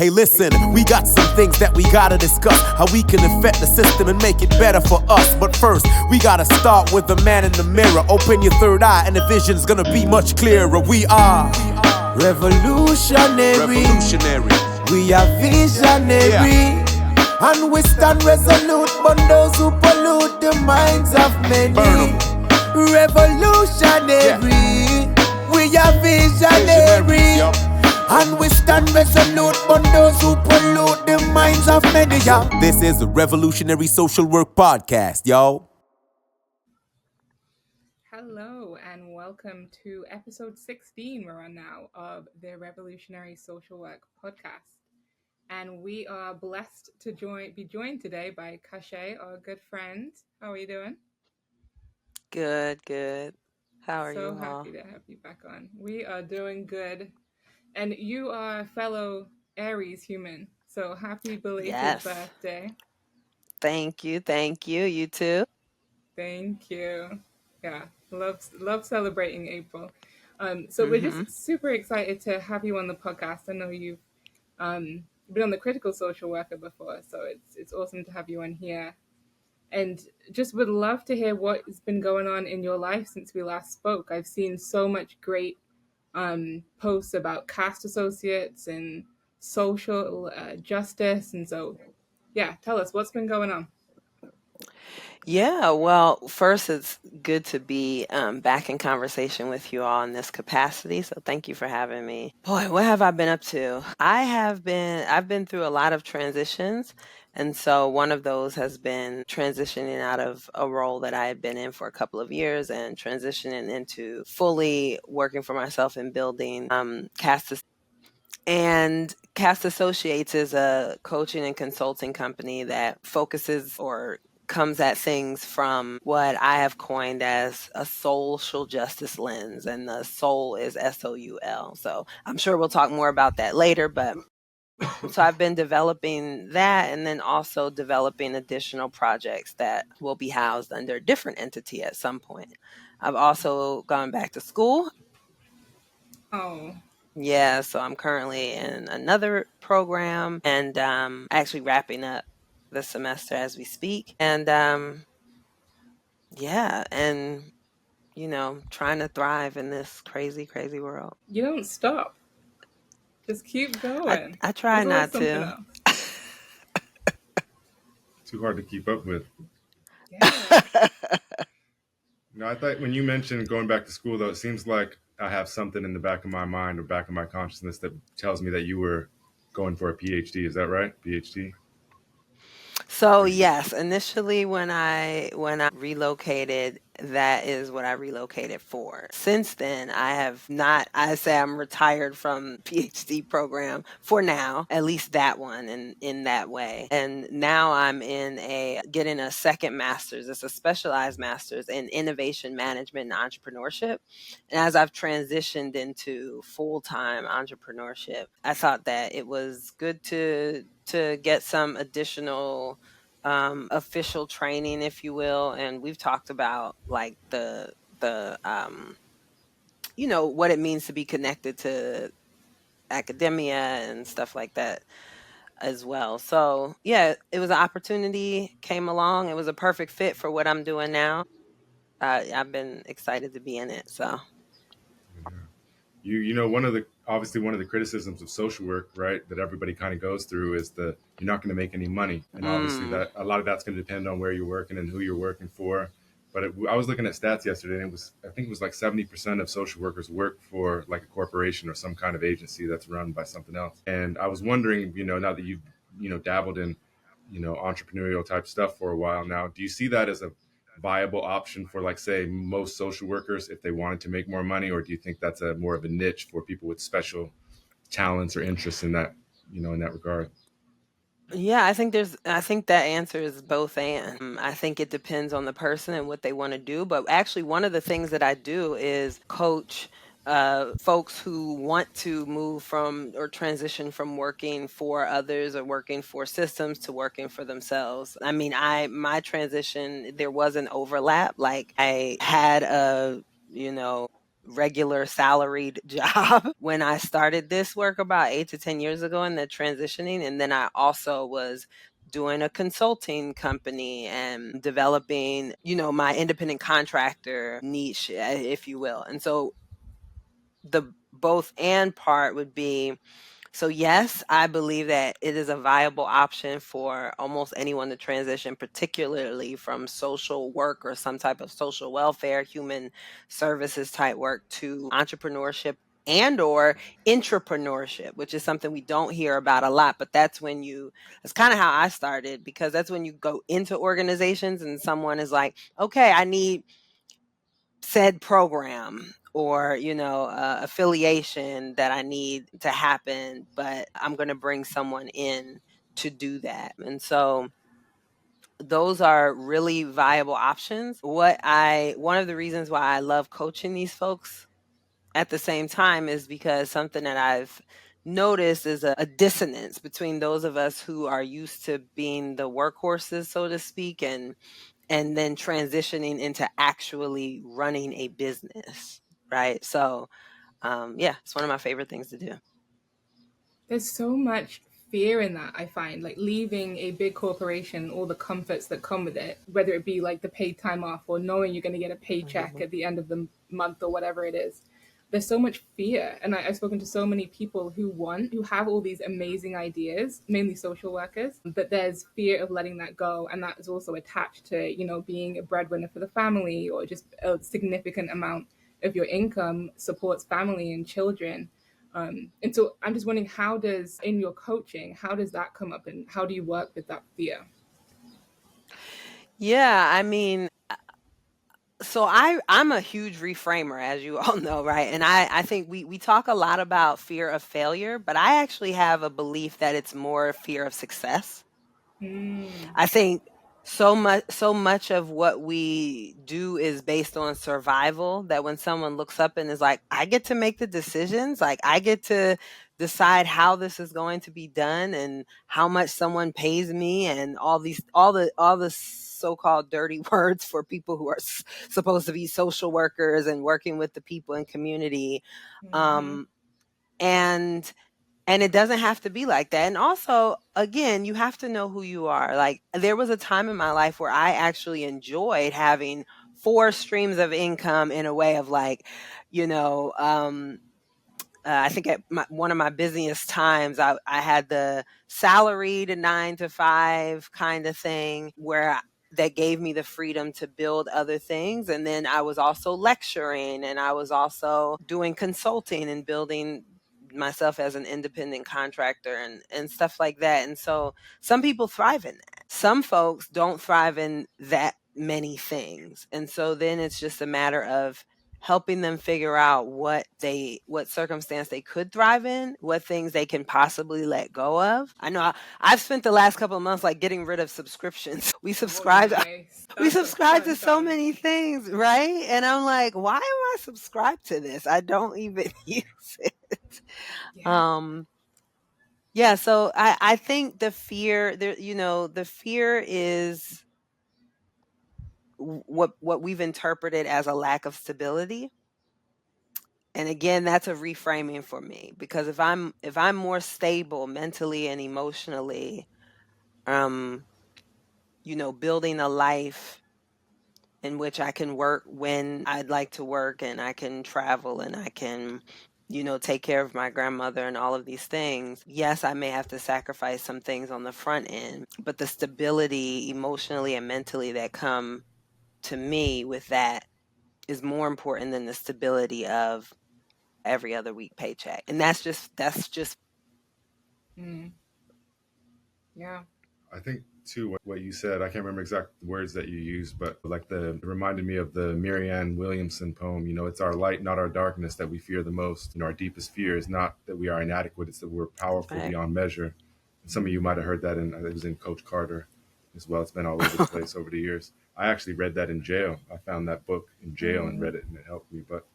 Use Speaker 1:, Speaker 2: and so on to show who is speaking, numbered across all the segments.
Speaker 1: Hey listen, we got some things that we gotta discuss, how we can affect the system and make it better for us. But first, we gotta start with the man in the mirror. Open your third eye and the vision's gonna be much clearer. We are revolutionary. We are visionary. And we stand resolute on those who pollute the minds of many. Revolutionary. We are visionary. And we stand resolute on those who pollute the minds of many, y'all. This is the Revolutionary Social Work Podcast, y'all.
Speaker 2: Hello and welcome to episode 16 we're on now of the Revolutionary Social Work Podcast. And we are blessed to be joined today by Causha, our good friend. How are you doing?
Speaker 3: Good. How are you
Speaker 2: So
Speaker 3: all?
Speaker 2: happy to have you back on. We are doing good. And you are a fellow Aries human, so happy belated birthday.
Speaker 3: Thank you. You too.
Speaker 2: Thank you. Yeah, love celebrating April. So we're just super excited to have you on the podcast. I know you've been on the Critical Social Worker before, so it's awesome to have you on here. And just would love to hear what has been going on in your life since we last spoke. I've seen so much great posts about caste associates and social justice. And so, yeah, tell us what's been going on.
Speaker 3: Yeah, well, first, it's good to be back in conversation with you all in this capacity. So thank you for having me. Boy, what have I been up to? I've been through a lot of transitions. And so one of those has been transitioning out of a role that I had been in for a couple of years and transitioning into fully working for myself and building Cast. And Cast Associates is a coaching and consulting company that focuses or comes at things from what I have coined as a social justice lens, and the soul is SOUL. So I'm sure we'll talk more about that later, but so I've been developing that and then also developing additional projects that will be housed under a different entity at some point. I've also gone back to school.
Speaker 2: Oh.
Speaker 3: Yeah, so I'm currently in another program and actually wrapping up the semester as we speak. And yeah, and trying to thrive in this crazy world.
Speaker 2: You don't stop. Just keep going.
Speaker 3: I try not
Speaker 2: to.
Speaker 4: Too hard to keep up with.
Speaker 2: Yeah.
Speaker 4: I thought when you mentioned going back to school, though, it seems like I have something in the back of my mind or back of my consciousness that tells me that you were going for a PhD. Is that right? PhD?
Speaker 3: So yes, initially when I relocated, that is what I relocated for. Since then, I say I'm retired from PhD program for now, at least that one in that way. And now I'm getting a second master's. It's a specialized master's in innovation management and entrepreneurship. And as I've transitioned into full-time entrepreneurship, I thought that it was good to get some additional official training, if you will. And we've talked about like the what it means to be connected to academia and stuff like that as well. So yeah, it was an opportunity, came along. It was a perfect fit for what I'm doing now. I've been excited to be in it. So
Speaker 4: one of the criticisms of social work, right, that everybody kind of goes through is you're not going to make any money, and obviously that a lot of that's going to depend on where you're working and who you're working for. But I was looking at stats yesterday, and I think it was like 70% of social workers work for like a corporation or some kind of agency that's run by something else. And I was wondering, now that you've dabbled in entrepreneurial type stuff for a while now, do you see that as a viable option for, like, say, most social workers if they wanted to make more money, or do you think that's more of a niche for people with special talents or interests in that, in that regard?
Speaker 3: Yeah, I think that answer is both and. I think it depends on the person and what they want to do. But actually, one of the things that I do is coach folks who want to move from or transition from working for others or working for systems to working for themselves. I mean, my transition, there was an overlap. Like I had a regular salaried job when I started this work about 8 to 10 years ago in the transitioning. And then I also was doing a consulting company and developing, my independent contractor niche, if you will. And so the both and part would be, so yes, I believe that it is a viable option for almost anyone to transition, particularly from social work or some type of social welfare, human services type work, to entrepreneurship and or intrapreneurship, which is something we don't hear about a lot. But that's kind of how I started, because that's when you go into organizations and someone is like, okay, I need said program or affiliation that I need to happen, but I'm going to bring someone in to do that. And so those are really viable options. One of the reasons why I love coaching these folks at the same time is because something that I've noticed is a dissonance between those of us who are used to being the workhorses, so to speak, and then transitioning into actually running a business, right? So, it's one of my favorite things to do.
Speaker 2: There's so much fear in that, I find, like leaving a big corporation, all the comforts that come with it, whether it be like the paid time off or knowing you're going to get a paycheck at the end of the month or whatever it is. There's so much fear. And I've spoken to so many people who have all these amazing ideas, mainly social workers, but there's fear of letting that go. And that is also attached to, being a breadwinner for the family, or just a significant amount of your income supports family and children. And so I'm just wondering, in your coaching, how does that come up, and how do you work with that fear?
Speaker 3: Yeah, I mean, so I'm a huge reframer, as you all know, right? And I think we talk a lot about fear of failure, but I actually have a belief that it's more fear of success. I think so much of what we do is based on survival, that when someone looks up and is like, I get to make the decisions, like I get to decide how this is going to be done and how much someone pays me, and all the so-called dirty words for people who are supposed to be social workers and working with the people in community. And it doesn't have to be like that. And also, again, you have to know who you are. Like, there was a time in my life where I actually enjoyed having 4 streams of income, in a way of like, I think at one of my busiest times, I had the salaried 9 to 5 kind of thing, that gave me the freedom to build other things. And then I was also lecturing, and I was also doing consulting and building myself as an independent contractor and stuff like that. And so some people thrive in that. Some folks don't thrive in that many things. And so then it's just a matter of helping them figure out what circumstance they could thrive in, what things they can possibly let go of. I know I've spent the last couple of months like getting rid of subscriptions. We subscribed to so many things, right? And I'm like, why am I subscribed to this? I don't even use it. So I think the fear there, the fear is what we've interpreted as a lack of stability. And again, that's a reframing for me, because if I'm more stable mentally and emotionally, building a life in which I can work when I'd like to work, and I can travel, and I can, take care of my grandmother and all of these things. Yes, I may have to sacrifice some things on the front end, but the stability emotionally and mentally that come to me with that is more important than the stability of every other week paycheck. And that's just
Speaker 2: Yeah.
Speaker 4: I think too what you said, I can't remember exact words that you used, but like it reminded me of the Marianne Williamson poem. It's our light, not our darkness, that we fear the most. Our deepest fear is not that we are inadequate, it's that we're powerful beyond measure. And some of you might have heard that it was in Coach Carter as well. It's been all over the place over the years. I actually read that in jail. I found that book in jail and read it, and it helped me. But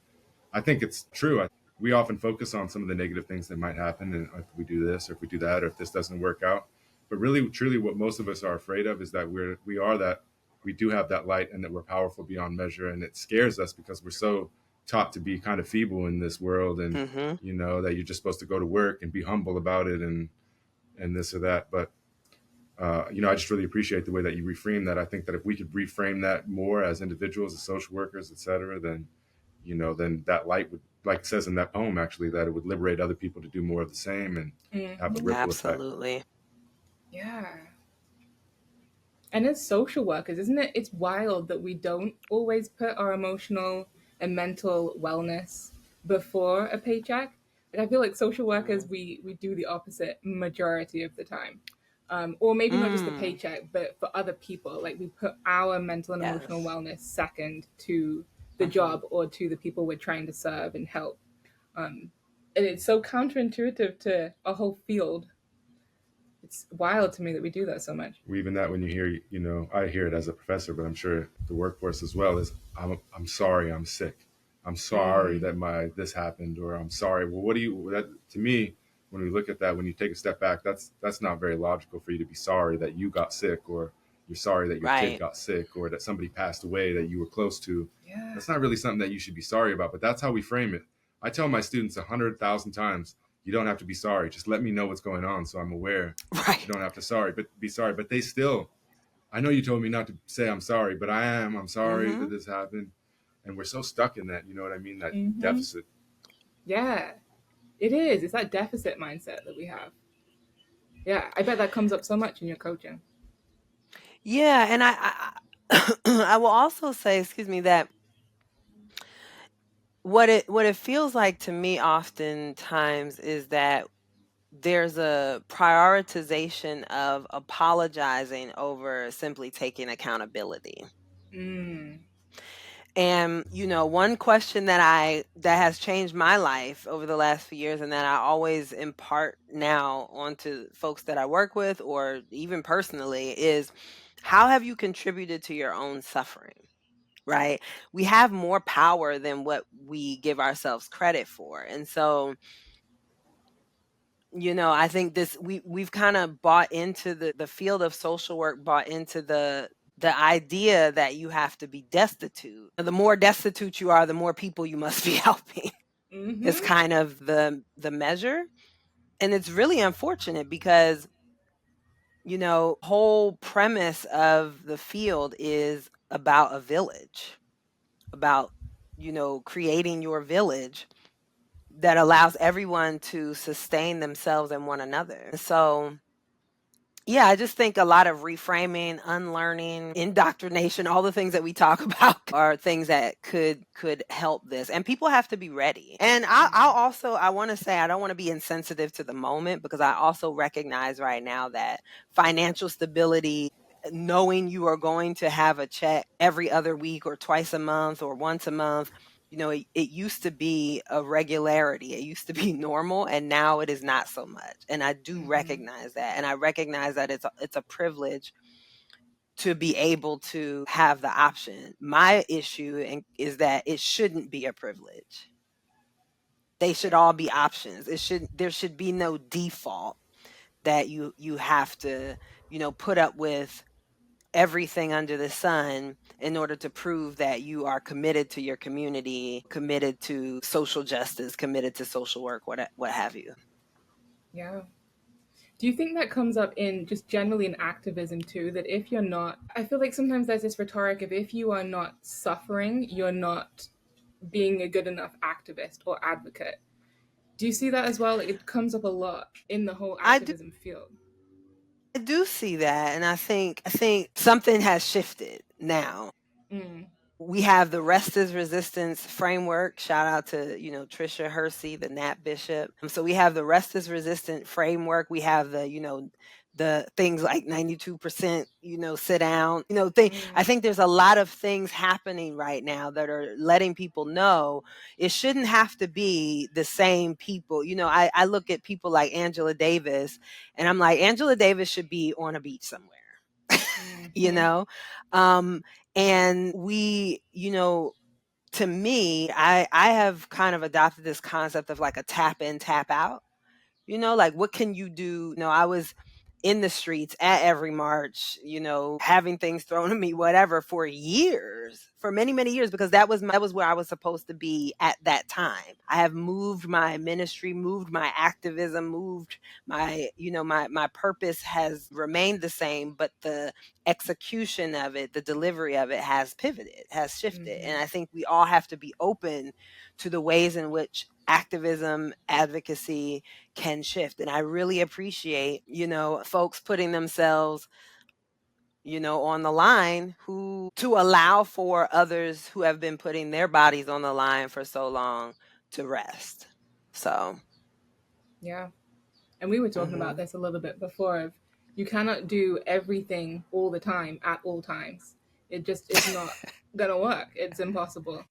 Speaker 4: I think it's true. We often focus on some of the negative things that might happen, and if we do this or if we do that, or if this doesn't work out. But really, truly, what most of us are afraid of is that we do have that light, and that we're powerful beyond measure. And it scares us because we're so taught to be kind of feeble in this world, and that you're just supposed to go to work and be humble about it, and this or that. But I just really appreciate the way that you reframe that. I think that if we could reframe that more as individuals, as social workers, et cetera, then that light would, like it says in that poem, actually, that it would liberate other people to do more of the same and have a ripple effect.
Speaker 3: Absolutely.
Speaker 2: Yeah. And as social workers, isn't it? It's wild that we don't always put our emotional and mental wellness before a paycheck. Like, I feel like social workers, we do the opposite majority of the time. Or maybe not just the paycheck, but for other people. Like, we put our mental and emotional wellness second to the job or to the people we're trying to serve and help. And it's so counterintuitive to a whole field. It's wild to me that we do that so much.
Speaker 4: Even that, when you hear, I hear it as a professor, but I'm sure the workforce as well, is I'm sorry, I'm sick. I'm sorry that this happened, or I'm sorry. Well, to me, when we look at that, when you take a step back, that's not very logical for you to be sorry that you got sick, or you're sorry that your kid got sick, or that somebody passed away that you were close to.
Speaker 2: Yeah.
Speaker 4: That's not really something that you should be sorry about, but that's how we frame it. I tell my students 100,000 times, you don't have to be sorry. Just let me know what's going on so I'm aware.
Speaker 3: Right.
Speaker 4: You don't have to be sorry. But they still, I know you told me not to say I'm sorry, but I'm sorry that this happened. And we're so stuck in that, you know what I mean? That deficit.
Speaker 2: Yeah, it is. It's that deficit mindset that we have. Yeah, I bet that comes up so much in your coaching.
Speaker 3: Yeah, and I will also say, that what it feels like to me oftentimes is that there's a prioritization of apologizing over simply taking accountability. And one question that has changed my life over the last few years, and that I always impart now onto folks that I work with, or even personally, is how have you contributed to your own suffering? Right? We have more power than what we give ourselves credit for. And so, I think we've kind of bought into the field of social work, bought into the idea that you have to be destitute. The more destitute you are, the more people you must be helping. It's kind of the measure. And it's really unfortunate because, whole premise of the field is about a village, about, creating your village that allows everyone to sustain themselves and one another. So, yeah, I just think a lot of reframing, unlearning, indoctrination, all the things that we talk about are things that could help this. And people have to be ready. And I want to say, I don't want to be insensitive to the moment, because I also recognize right now that financial stability, knowing you are going to have a check every other week or twice a month or once a month, it used to be a regularity. It used to be normal, and now it is not so much. And I do recognize that. And I recognize that it's a privilege to be able to have the option. My issue is that it shouldn't be a privilege. They should all be options. There should be no default that you have to, put up with everything under the sun in order to prove that you are committed to your community, committed to social justice, committed to social work, what have you.
Speaker 2: Yeah. Do you think that comes up in just generally in activism too, that if you're not, I feel like sometimes there's this rhetoric of if you are not suffering, you're not being a good enough activist or advocate. Do you see that as well? Like, it comes up a lot in the whole activism field.
Speaker 3: I do see that, and I think something has shifted now. We have the Rest is Resistance framework. Shout out to, Trisha Hersey, the Nat Bishop. So we have the Rest is Resistant framework. We have the things like 92%, sit down, I think there's a lot of things happening right now that are letting people know it shouldn't have to be the same people. I look at people like Angela Davis, and I'm like, Angela Davis should be on a beach somewhere. And we, to me, I have kind of adopted this concept of like a tap in, tap out, like what can you do? I was in the streets at every march, having things thrown at me, whatever, for years, for many, many years, because that was where I was supposed to be at that time. I have moved my ministry, moved my activism, moved my, my purpose has remained the same, but the execution of it, the delivery of it has pivoted, has shifted. And I think we all have to be open to the ways in which activism, advocacy can shift. And I really appreciate, folks putting themselves, on the line to allow for others who have been putting their bodies on the line for so long to rest. So.
Speaker 2: Yeah. And we were talking about this a little bit before of you cannot do everything all the time at all times. It just is not going to work. It's impossible.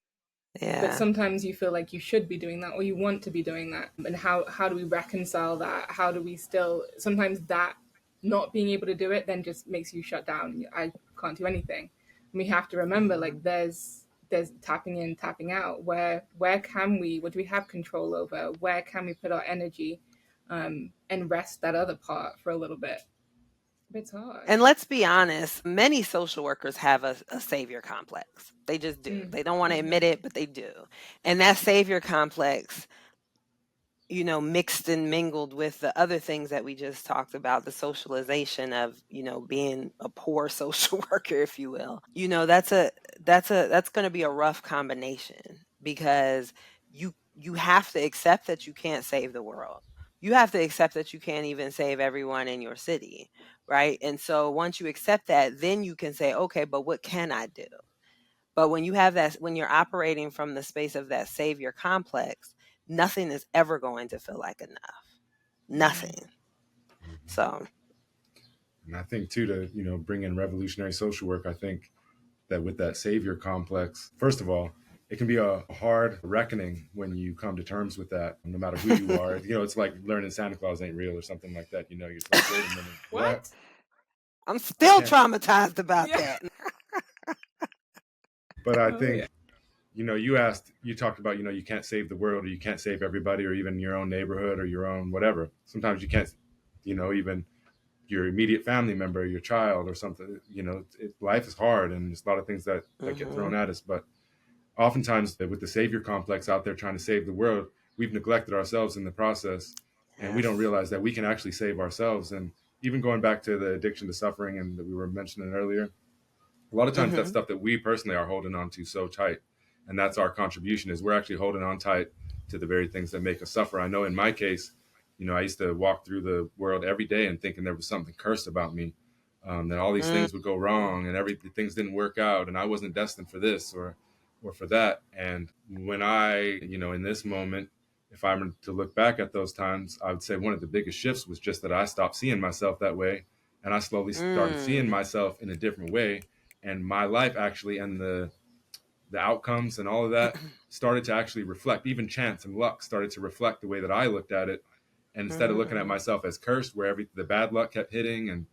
Speaker 3: Yeah.
Speaker 2: But sometimes you feel like you should be doing that or you want to be doing that. And how do we reconcile that? How do we still, sometimes that not being able to do it then just makes you shut down. I can't do anything. And we have to remember like there's tapping in, tapping out. Where can we, what do we have control over? Where can we put our energy and rest that other part for a little bit? It's hard.
Speaker 3: And let's be honest, many social workers have a savior complex. They just do. They don't want to admit it, but they do. And that savior complex, mixed and mingled with the other things that we just talked about, the socialization of, being a poor social worker, if you will, that's going to be a rough combination, because you have to accept that you can't save the world. You have to accept that you can't even save everyone in your city, right? And so once you accept that, then you can say, okay, but what can I do? But when you have that, when you're operating from the space of that savior complex, nothing is ever going to feel like enough. Nothing. So.
Speaker 4: And I think too, to, bring in revolutionary social work, I think that with that savior complex, first of all, it can be a hard reckoning when you come to terms with that, no matter who you are. It's like learning Santa Claus ain't real or something like that. You're like, wait a minute.
Speaker 2: What?
Speaker 3: I'm still traumatized about that.
Speaker 4: But I think, you talked about, you can't save the world, or you can't save everybody, or even your own neighborhood, or your own whatever. Sometimes you can't, even your immediate family member, your child or something. Life is hard, and there's a lot of things that get thrown at us. But oftentimes with the savior complex out there trying to save the world, we've neglected ourselves in the process, and we don't realize that we can actually save ourselves. And even going back to the addiction to suffering and that we were mentioning earlier, a lot of times that stuff that we personally are holding on to so tight, and that's our contribution, is we're actually holding on tight to the very things that make us suffer. I know in my case, I used to walk through the world every day and thinking there was something cursed about me, that all these things would go wrong and things didn't work out, and I wasn't destined for this or for that. And when I, in this moment, if I were to look back at those times, I would say one of the biggest shifts was just that I stopped seeing myself that way, and I slowly started seeing myself in a different way. And my life actually, and the outcomes and all of that started to actually reflect, even chance and luck started to reflect the way that I looked at it. And instead of looking at myself as cursed, where the bad luck kept hitting and,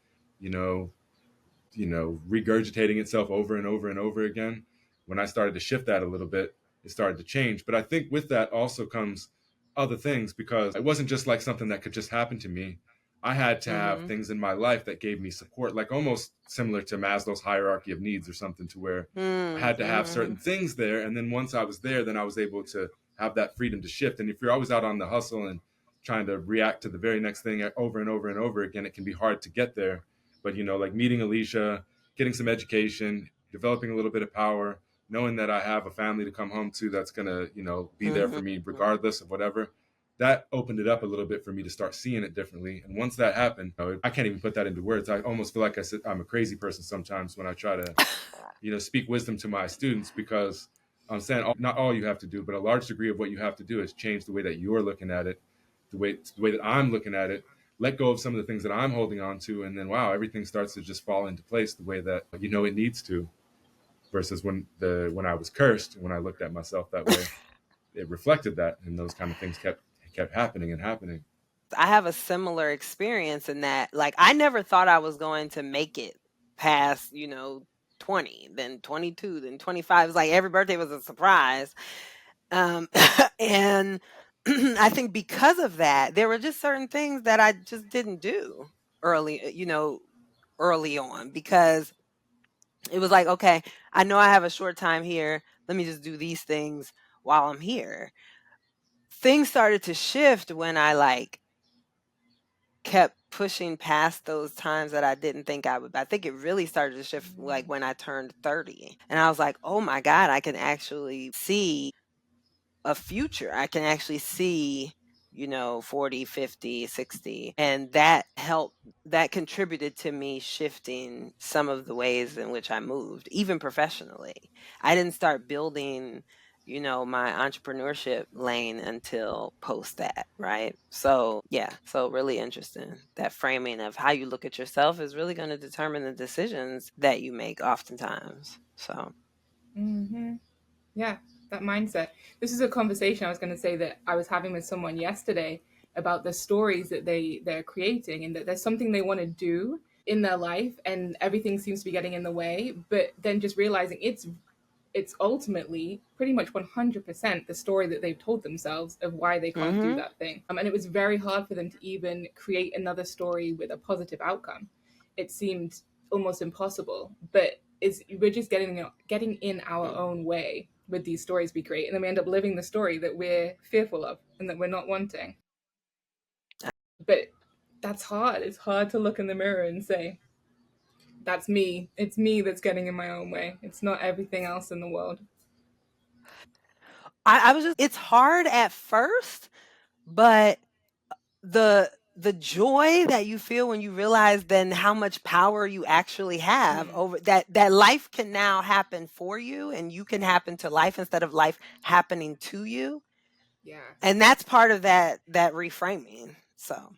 Speaker 4: regurgitating itself over and over and over again, when I started to shift that a little bit, it started to change. But I think with that also comes other things, because it wasn't just like something that could just happen to me. I had to have things in my life that gave me support, like almost similar to Maslow's hierarchy of needs or something, to where I had to have certain things there. And then once I was there, then I was able to have that freedom to shift. And if you're always out on the hustle and trying to react to the very next thing over and over and over again, it can be hard to get there. But, like meeting Alicia, getting some education, developing a little bit of power, knowing that I have a family to come home to that's going to, be there for me regardless of whatever, that opened it up a little bit for me to start seeing it differently. And once that happened, I can't even put that into words. I almost feel like I'm a crazy person sometimes when I try to, speak wisdom to my students, because I'm saying not all you have to do, but a large degree of what you have to do is change the way that you're looking at it, the way that I'm looking at it, let go of some of the things that I'm holding on to. And then, wow, everything starts to just fall into place the way that, it needs to, versus when I was cursed, when I looked at myself that way, it reflected that, and those kind of things kept happening and happening.
Speaker 3: I have a similar experience in that, like, I never thought I was going to make it past, 20, then 22, then 25. It's like every birthday was a surprise. And I think because of that, there were just certain things that I just didn't do, early on, because it was like, okay, I know I have a short time here. Let me just do these things while I'm here. Things started to shift when I kept pushing past those times that I didn't think I would. I think it really started to shift when I turned 30. And I was like, oh my God, I can actually see a future. I can actually see 40, 50, 60. And that contributed to me shifting some of the ways in which I moved, even professionally. I didn't start building my entrepreneurship lane until post that, right? So really interesting. That framing of how you look at yourself is really going to determine the decisions that you make oftentimes. So
Speaker 2: yeah, that mindset. This is a conversation I was going to say that I was having with someone yesterday about the stories that they're creating, and that there's something they want to do in their life and everything seems to be getting in the way, but then just realizing it's ultimately pretty much 100% the story that they've told themselves of why they can't do that thing. And it was very hard for them to even create another story with a positive outcome. It seemed almost impossible, but we're just getting in our own way with these stories we create, and then we end up living the story that we're fearful of and that we're not wanting. But that's hard. It's hard to look in the mirror and say, that's me. It's me that's getting in my own way. It's not everything else in the world.
Speaker 3: it's hard at first, but the joy that you feel when you realize then how much power you actually have over that life can now happen for you, and you can happen to life instead of life happening to you.
Speaker 2: Yeah.
Speaker 3: And that's part of that reframing. So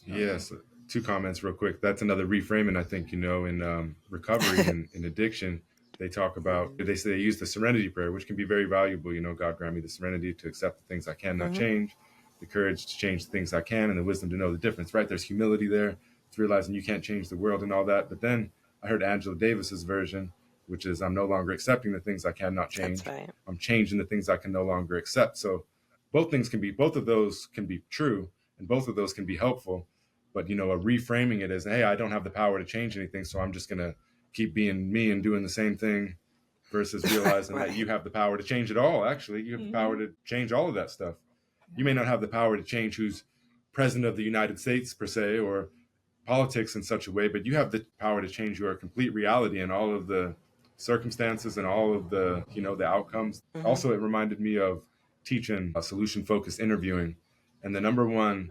Speaker 4: Yes, two comments real quick. That's another reframing. I think in recovery and in addiction, they talk about they use the serenity prayer, which can be very valuable. God grant me the serenity to accept the things I cannot change, the courage to change the things I can, and the wisdom to know the difference. Right? There's humility there. It's realizing you can't change the world and all that. But then I heard Angela Davis's version, which is I'm no longer accepting the things I cannot change.
Speaker 3: that's right.
Speaker 4: I'm changing the things I can no longer accept. So both of those can be true, and both of those can be helpful. But reframing it as, hey, I don't have the power to change anything, so I'm just gonna keep being me and doing the same thing, versus realizing that you have the power to change it all. Actually, you have the power to change all of that stuff. You may not have the power to change who's president of the United States per se, or politics in such a way, but you have the power to change your complete reality and all of the circumstances and all of the the outcomes. Also, it reminded me of teaching solution focused interviewing, and the number one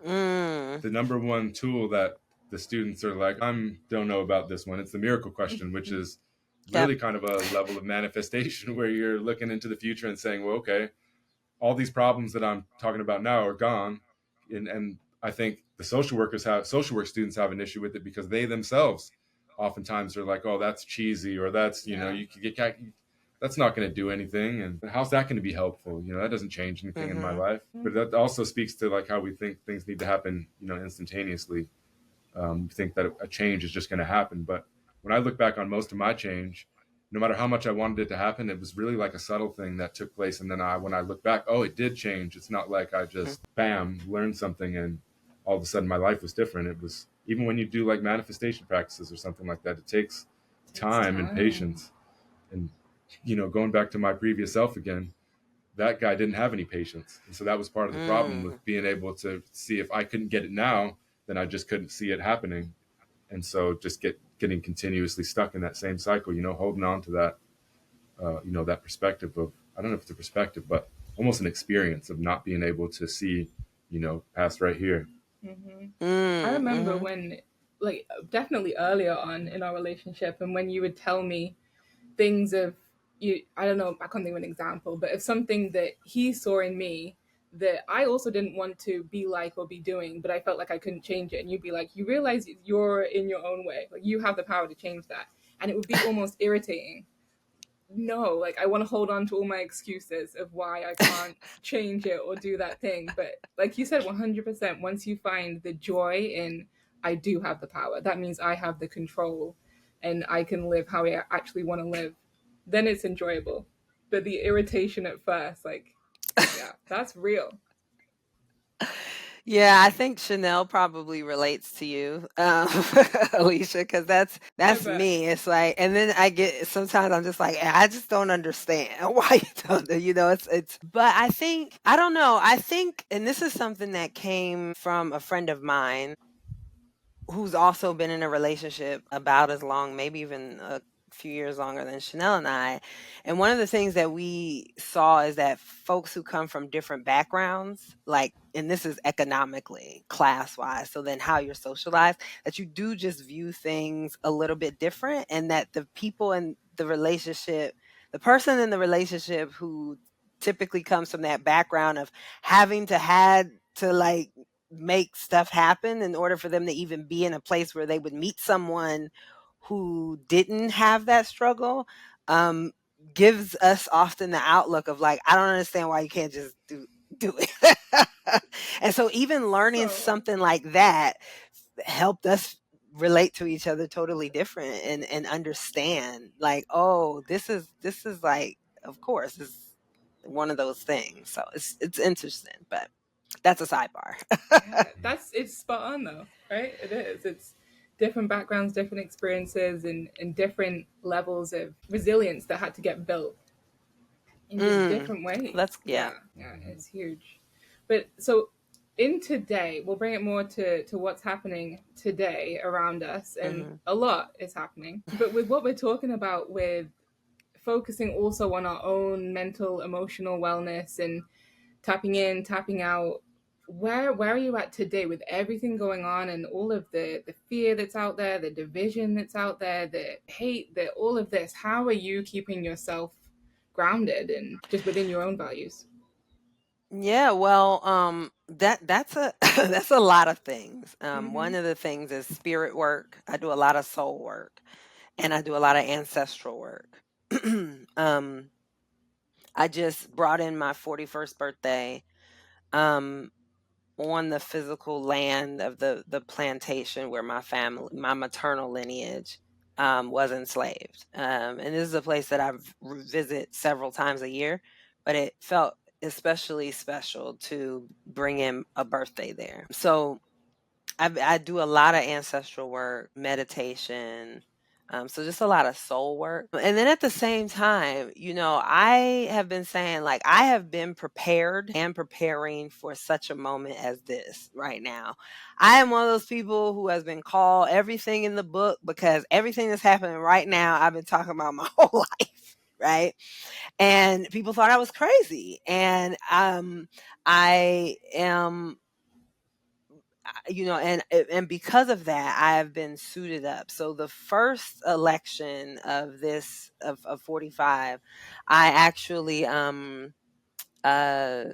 Speaker 4: tool that the students are like, don't know about this one. It's the miracle question, which is really kind of a level of manifestation where you're looking into the future and saying, well, okay, all these problems that I'm talking about now are gone. And I think the social work students have an issue with it because they themselves oftentimes are like, oh, that's cheesy, or that's, you could get, that's not going to do anything. And how's that going to be helpful? That doesn't change anything in my life. But that also speaks to how we think things need to happen, instantaneously. We think that a change is just going to happen. But when I look back on most of my change, no matter how much I wanted it to happen, it was really like a subtle thing that took place. And then when I look back, oh, it did change. It's not like I just, bam, learned something and all of a sudden my life was different. It was, even when you do manifestation practices or something like that, it takes time and patience. And, going back to my previous self again, that guy didn't have any patience. And so that was part of the problem with being able to see, if I couldn't get it now, then I just couldn't see it happening. And so just getting continuously stuck in that same cycle, holding on to that, that perspective of, I don't know if it's a perspective, but almost an experience of not being able to see, past right here.
Speaker 2: I remember when, definitely earlier on in our relationship, and when you would tell me things of I don't know, I can't think of an example, but of something that he saw in me that I also didn't want to be like or be doing, but I felt like I couldn't change it. And you'd be like, you realize you're in your own way. You have the power to change that. And it would be almost irritating. No, I want to hold on to all my excuses of why I can't change it or do that thing. But like you said, 100%, once you find the joy in, I do have the power, that means I have the control and I can live how I actually want to live, then it's enjoyable. But the irritation at first, yeah, that's real.
Speaker 3: Yeah, I think Chanel probably relates to you, Alicia, because that's
Speaker 2: But
Speaker 3: me. It's like, and then I get sometimes I'm just like, I just don't understand why you don't, it's. But I think I don't know. I think, and this is something that came from a friend of mine who's also been in a relationship about as long, maybe even a few years longer than Chanel and I. And one of the things that we saw is that folks who come from different backgrounds, like, and this is economically, class wise, so then how you're socialized, that you do just view things a little bit different, and that the people in the relationship, the person in the relationship who typically comes from that background of having to had to like make stuff happen in order for them to even be in a place where they would meet someone who didn't have that struggle, um, gives us often the outlook of like, I don't understand why you can't just do it. And so even learning
Speaker 2: so
Speaker 3: something like that helped us relate to each other totally different and understand like, oh, this is like, of course, this is one of those things. So it's interesting, but that's a sidebar.
Speaker 2: yeah, it's spot on though, right? It is. It's different backgrounds, different experiences, and different levels of resilience that had to get built in just
Speaker 3: Mm,
Speaker 2: different ways.
Speaker 3: that's yeah.
Speaker 2: Yeah, it's huge. But so in today, we'll bring it more to what's happening today around us, and
Speaker 3: Hmm.
Speaker 2: a lot is happening. But with what we're talking about, with focusing also on our own mental, emotional wellness and tapping in, tapping out. Where are you at today with everything going on and all of the fear that's out there, the division that's out there, the hate, the all of this? How are you keeping yourself grounded and just within your own values?
Speaker 3: Yeah, well, that's a that's a lot of things.
Speaker 2: Mm-hmm.
Speaker 3: One of the things is spirit work. I do a lot of soul work, and I do a lot of ancestral work. um, I just brought in my 41st birthday. Um, on the physical land of the plantation where my maternal lineage, was enslaved. And this is a place that I visit several times a year, but it felt especially special to bring in a birthday there. So I do a lot of ancestral work, meditation, so just a lot of soul work. And then at the same time, I have been saying, like, I have been prepared and preparing for such a moment as this right now. I am one of those people who has been called everything in the book because everything that's happening right now, I've been talking about my whole life. Right. And people thought I was crazy. And I am, and because of that, I have been suited up. So the first election of this of 45, I actually uh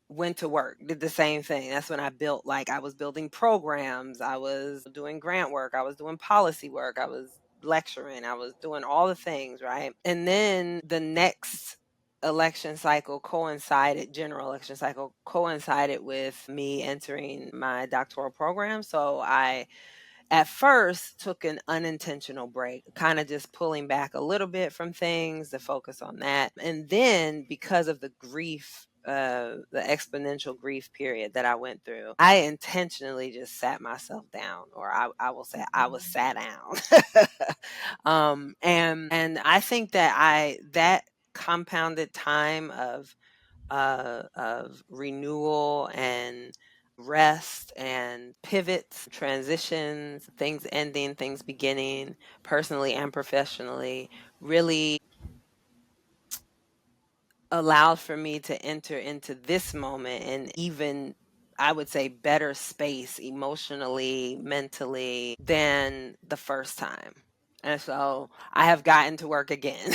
Speaker 3: went to work, did the same thing. That's when I built, like, I was building programs, I was doing grant work, I was doing policy work, I was lecturing, I was doing all the things, right? And then the next general election cycle coincided with me entering my doctoral program. So I at first took an unintentional break, kind of just pulling back a little bit from things to focus on that. And then because of the grief, the exponential grief period that I went through, I intentionally just sat myself down, or I will say I was sat down. And I think that compounded time of renewal and rest and pivots, transitions, things ending, things beginning, personally and professionally, really allowed for me to enter into this moment and even, I would say, better space emotionally, mentally than the first time. And so I have gotten to work again.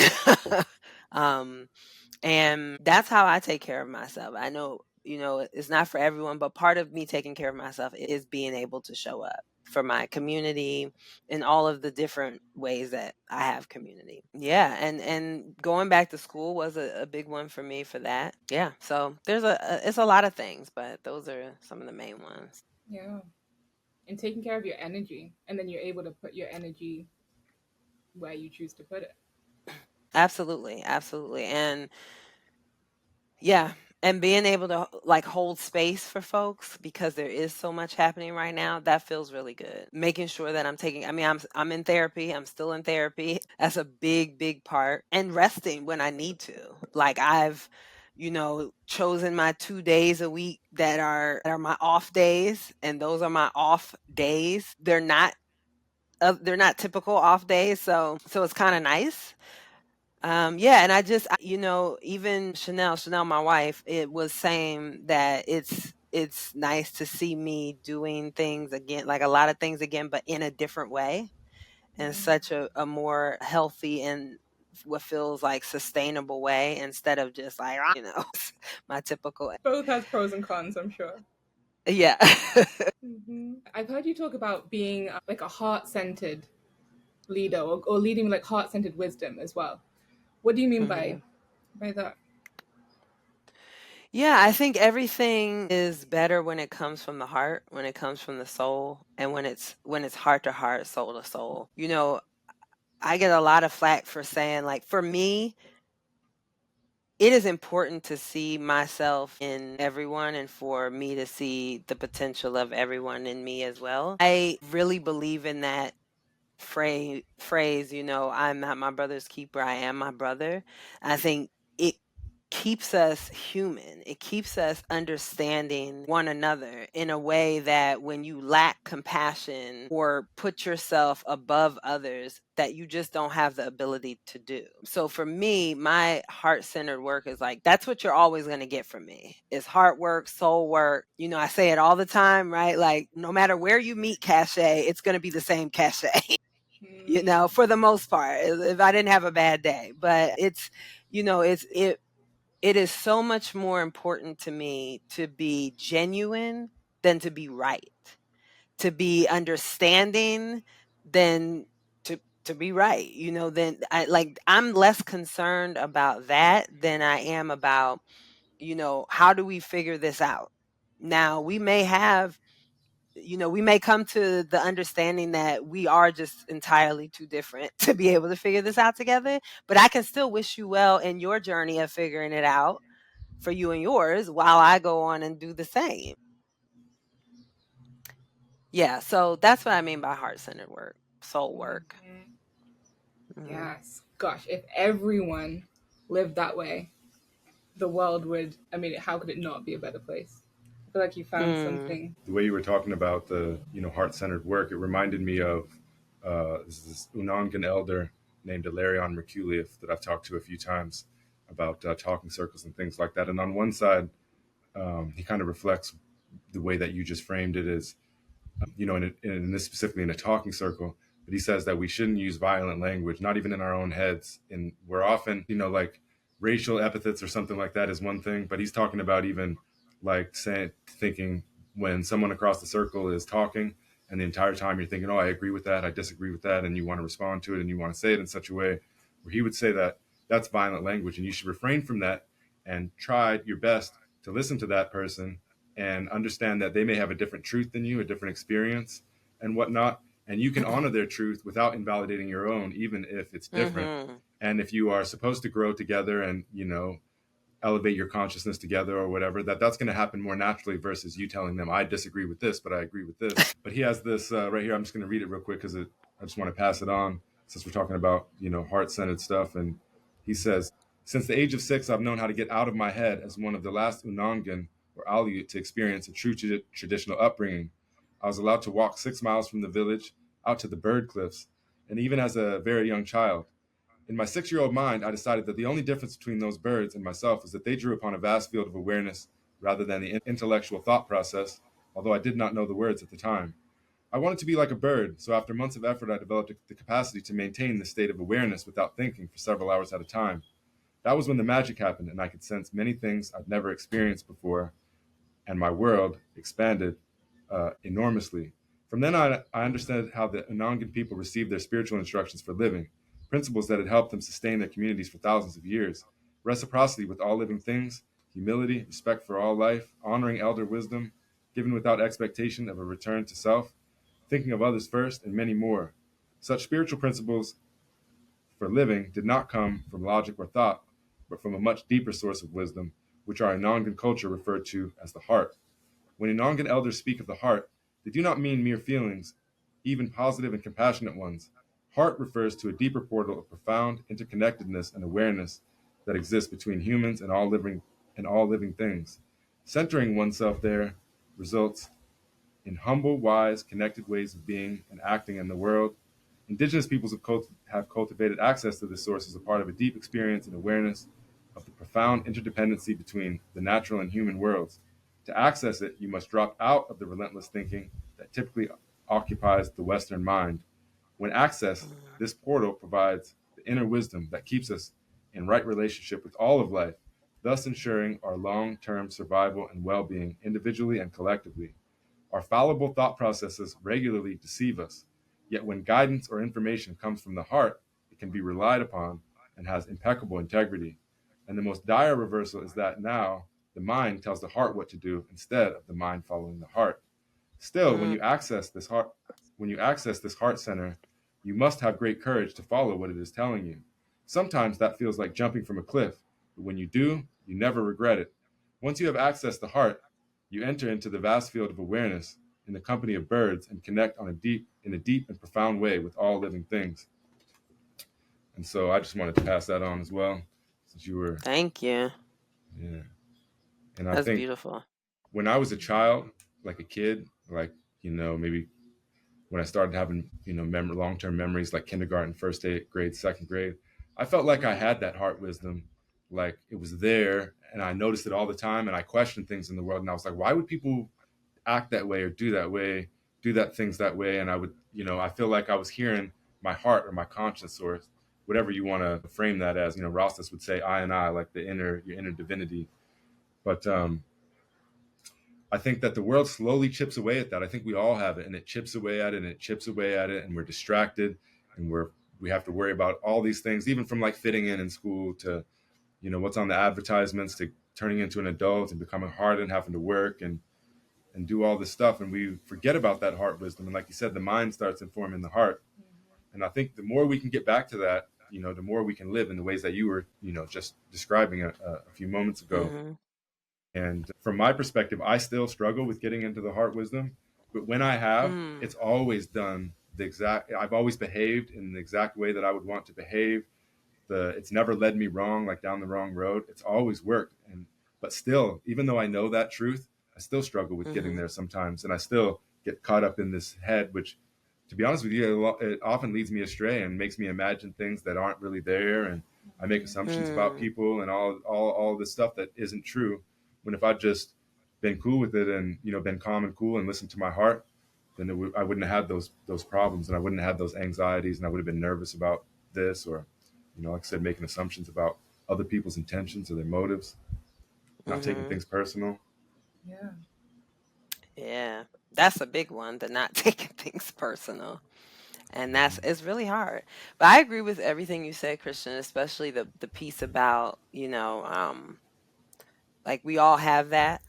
Speaker 3: um, And that's how I take care of myself. I know, it's not for everyone, but part of me taking care of myself is being able to show up for my community in all of the different ways that I have community. Yeah. And going back to school was a big one for me for that. Yeah. So it's a lot of things, but those are some of the main ones.
Speaker 2: Yeah, and taking care of your energy, and then you're able to put your energy where you choose to put it.
Speaker 3: Absolutely. Absolutely. And yeah. and being able to like hold space for folks because there is so much happening right now, that feels really good. Making sure that I'm in therapy, I'm still in therapy. That's a big part. And resting when I need to. Like I've chosen my 2 days a week that are my off days, and those are my off days. They're not typical off days, so it's kind of nice. Yeah, and even Chanel, my wife, it was saying that it's nice to see me doing things again, like a lot of things again, but in a different way, and such a more healthy and what feels like sustainable way, instead of just like my typical.
Speaker 2: Both has pros and cons, I'm sure.
Speaker 3: Yeah.
Speaker 2: I've heard you talk about being like a heart-centered leader, or leading with like heart-centered wisdom as well. What do you mean by that?
Speaker 3: Yeah, I think everything is better when it comes from the heart, when it comes from the soul, and when it's heart to heart, soul to soul. I get a lot of flack for saying, like, for me, it is important to see myself in everyone and for me to see the potential of everyone in me as well. I really believe in that phrase, I'm not my brother's keeper, I am my brother. I think it keeps us human. It keeps us understanding one another in a way that when you lack compassion or put yourself above others, that you just don't have the ability to do. So for me, my heart-centered work is like, that's what you're always going to get from me. It's heart work, soul work. I say it all the time, right? Like, no matter where you meet Causha, it's going to be the same Causha. For the most part, if I didn't have a bad day. But it is so much more important to me to be genuine than to be right, to be understanding than to be right. Then I'm less concerned about that than I am about, how do we figure this out? Now, we may come to the understanding that we are just entirely too different to be able to figure this out together. But I can still wish you well in your journey of figuring it out for you and yours while I go on and do the same. Yeah, so that's what I mean by heart-centered work, soul work.
Speaker 2: Yes. Gosh, if everyone lived that way, the world would, how could it not be a better place? I feel like you found something.
Speaker 4: The way you were talking about the, heart-centered work, it reminded me of this Unangan elder named Ilarion Merculieff that I've talked to a few times about talking circles and things like that. And on one side, he kind of reflects the way that you just framed it as, in this specifically in a talking circle. But he says that we shouldn't use violent language, not even in our own heads. And we're often, like racial epithets or something like that is one thing. But he's talking about even like thinking when someone across the circle is talking and the entire time you're thinking, oh, I agree with that, I disagree with that, and you want to respond to it and you want to say it in such a way where he would say that that's violent language and you should refrain from that and try your best to listen to that person and understand that they may have a different truth than you, a different experience and whatnot. And you can honor their truth without invalidating your own, even if it's different. And if you are supposed to grow together and, elevate your consciousness together or whatever, that's going to happen more naturally versus you telling them, I disagree with this, but I agree with this. But he has this right here. I'm just going to read it real quick because I just want to pass it on since we're talking about, heart-centered stuff. And he says, since the age of 6, I've known how to get out of my head as one of the last Unangan or Aleut to experience a true traditional upbringing. I was allowed to walk 6 miles from the village out to the bird cliffs, and even as a very young child. In my 6-year-old mind, I decided that the only difference between those birds and myself was that they drew upon a vast field of awareness rather than the intellectual thought process, although I did not know the words at the time. I wanted to be like a bird, so after months of effort, I developed the capacity to maintain this state of awareness without thinking for several hours at a time. That was when the magic happened, and I could sense many things I'd never experienced before, and my world expanded enormously. From then on, I understood how the Unangan people received their spiritual instructions for living, principles that had helped them sustain their communities for thousands of years. Reciprocity with all living things, humility, respect for all life, honoring elder wisdom, given without expectation of a return to self, thinking of others first, and many more. Such spiritual principles for living did not come from logic or thought, but from a much deeper source of wisdom, which our Inangan culture referred to as the heart. When Inangan elders speak of the heart, they do not mean mere feelings, even positive and compassionate ones. Heart refers to a deeper portal of profound interconnectedness and awareness that exists between humans and all living things. Centering oneself there results in humble, wise, connected ways of being and acting in the world. Indigenous peoples have cultivated access to this source as a part of a deep experience and awareness of the profound interdependency between the natural and human worlds. To access it, you must drop out of the relentless thinking that typically occupies the Western mind. When accessed, this portal provides the inner wisdom that keeps us in right relationship with all of life, thus ensuring our long-term survival and well-being individually and collectively. Our fallible thought processes regularly deceive us, yet when guidance or information comes from the heart, it can be relied upon and has impeccable integrity. And the most dire reversal is that now the mind tells the heart what to do instead of the mind following the heart. Still, when you access this heart center, you must have great courage to follow what it is telling you. Sometimes that feels like jumping from a cliff, but when you do, you never regret it. Once you have accessed the heart, you enter into the vast field of awareness in the company of birds and connect in a deep and profound way with all living things. And so I just wanted to pass that on as well, since you were.
Speaker 3: Thank you.
Speaker 4: Yeah. And
Speaker 3: That's
Speaker 4: I think
Speaker 3: beautiful.
Speaker 4: when I was a child, like a kid, like, maybe when I started having, long-term memories like kindergarten, first grade, second grade, I felt like I had that heart wisdom, like it was there and I noticed it all the time and I questioned things in the world and I was like, why would people act that way or do that things that way? And I would, I feel like I was hearing my heart or my conscience or whatever you want to frame that as. Rostas would say I and I, like your inner divinity. But I think that the world slowly chips away at that. I think we all have it, and it chips away at it, and it chips away at it, and we're distracted, and we have to worry about all these things, even from like fitting in school to, what's on the advertisements to turning into an adult and becoming hard and having to work and do all this stuff, and we forget about that heart wisdom. And like you said, the mind starts informing the heart, and I think the more we can get back to that, the more we can live in the ways that you were, just describing a few moments ago.
Speaker 3: Mm-hmm.
Speaker 4: And from my perspective, I still struggle with getting into the heart wisdom. But when I have, it's always done I've always behaved in the exact way that I would want to behave. It's never led me wrong, like down the wrong road. It's always worked. But still, even though I know that truth, I still struggle with getting there sometimes. And I still get caught up in this head, which, to be honest with you, it often leads me astray and makes me imagine things that aren't really there. And I make assumptions about people and all this stuff that isn't true. When if I'd just been cool with it and, been calm and cool and listened to my heart, then I wouldn't have had those problems and I wouldn't have had those anxieties and I would have been nervous about this or, like I said, making assumptions about other people's intentions or their motives, not taking things personal.
Speaker 2: Yeah.
Speaker 3: Yeah. That's a big one, the not taking things personal. And it's really hard. But I agree with everything you said, Christian, especially the piece about, like we all have that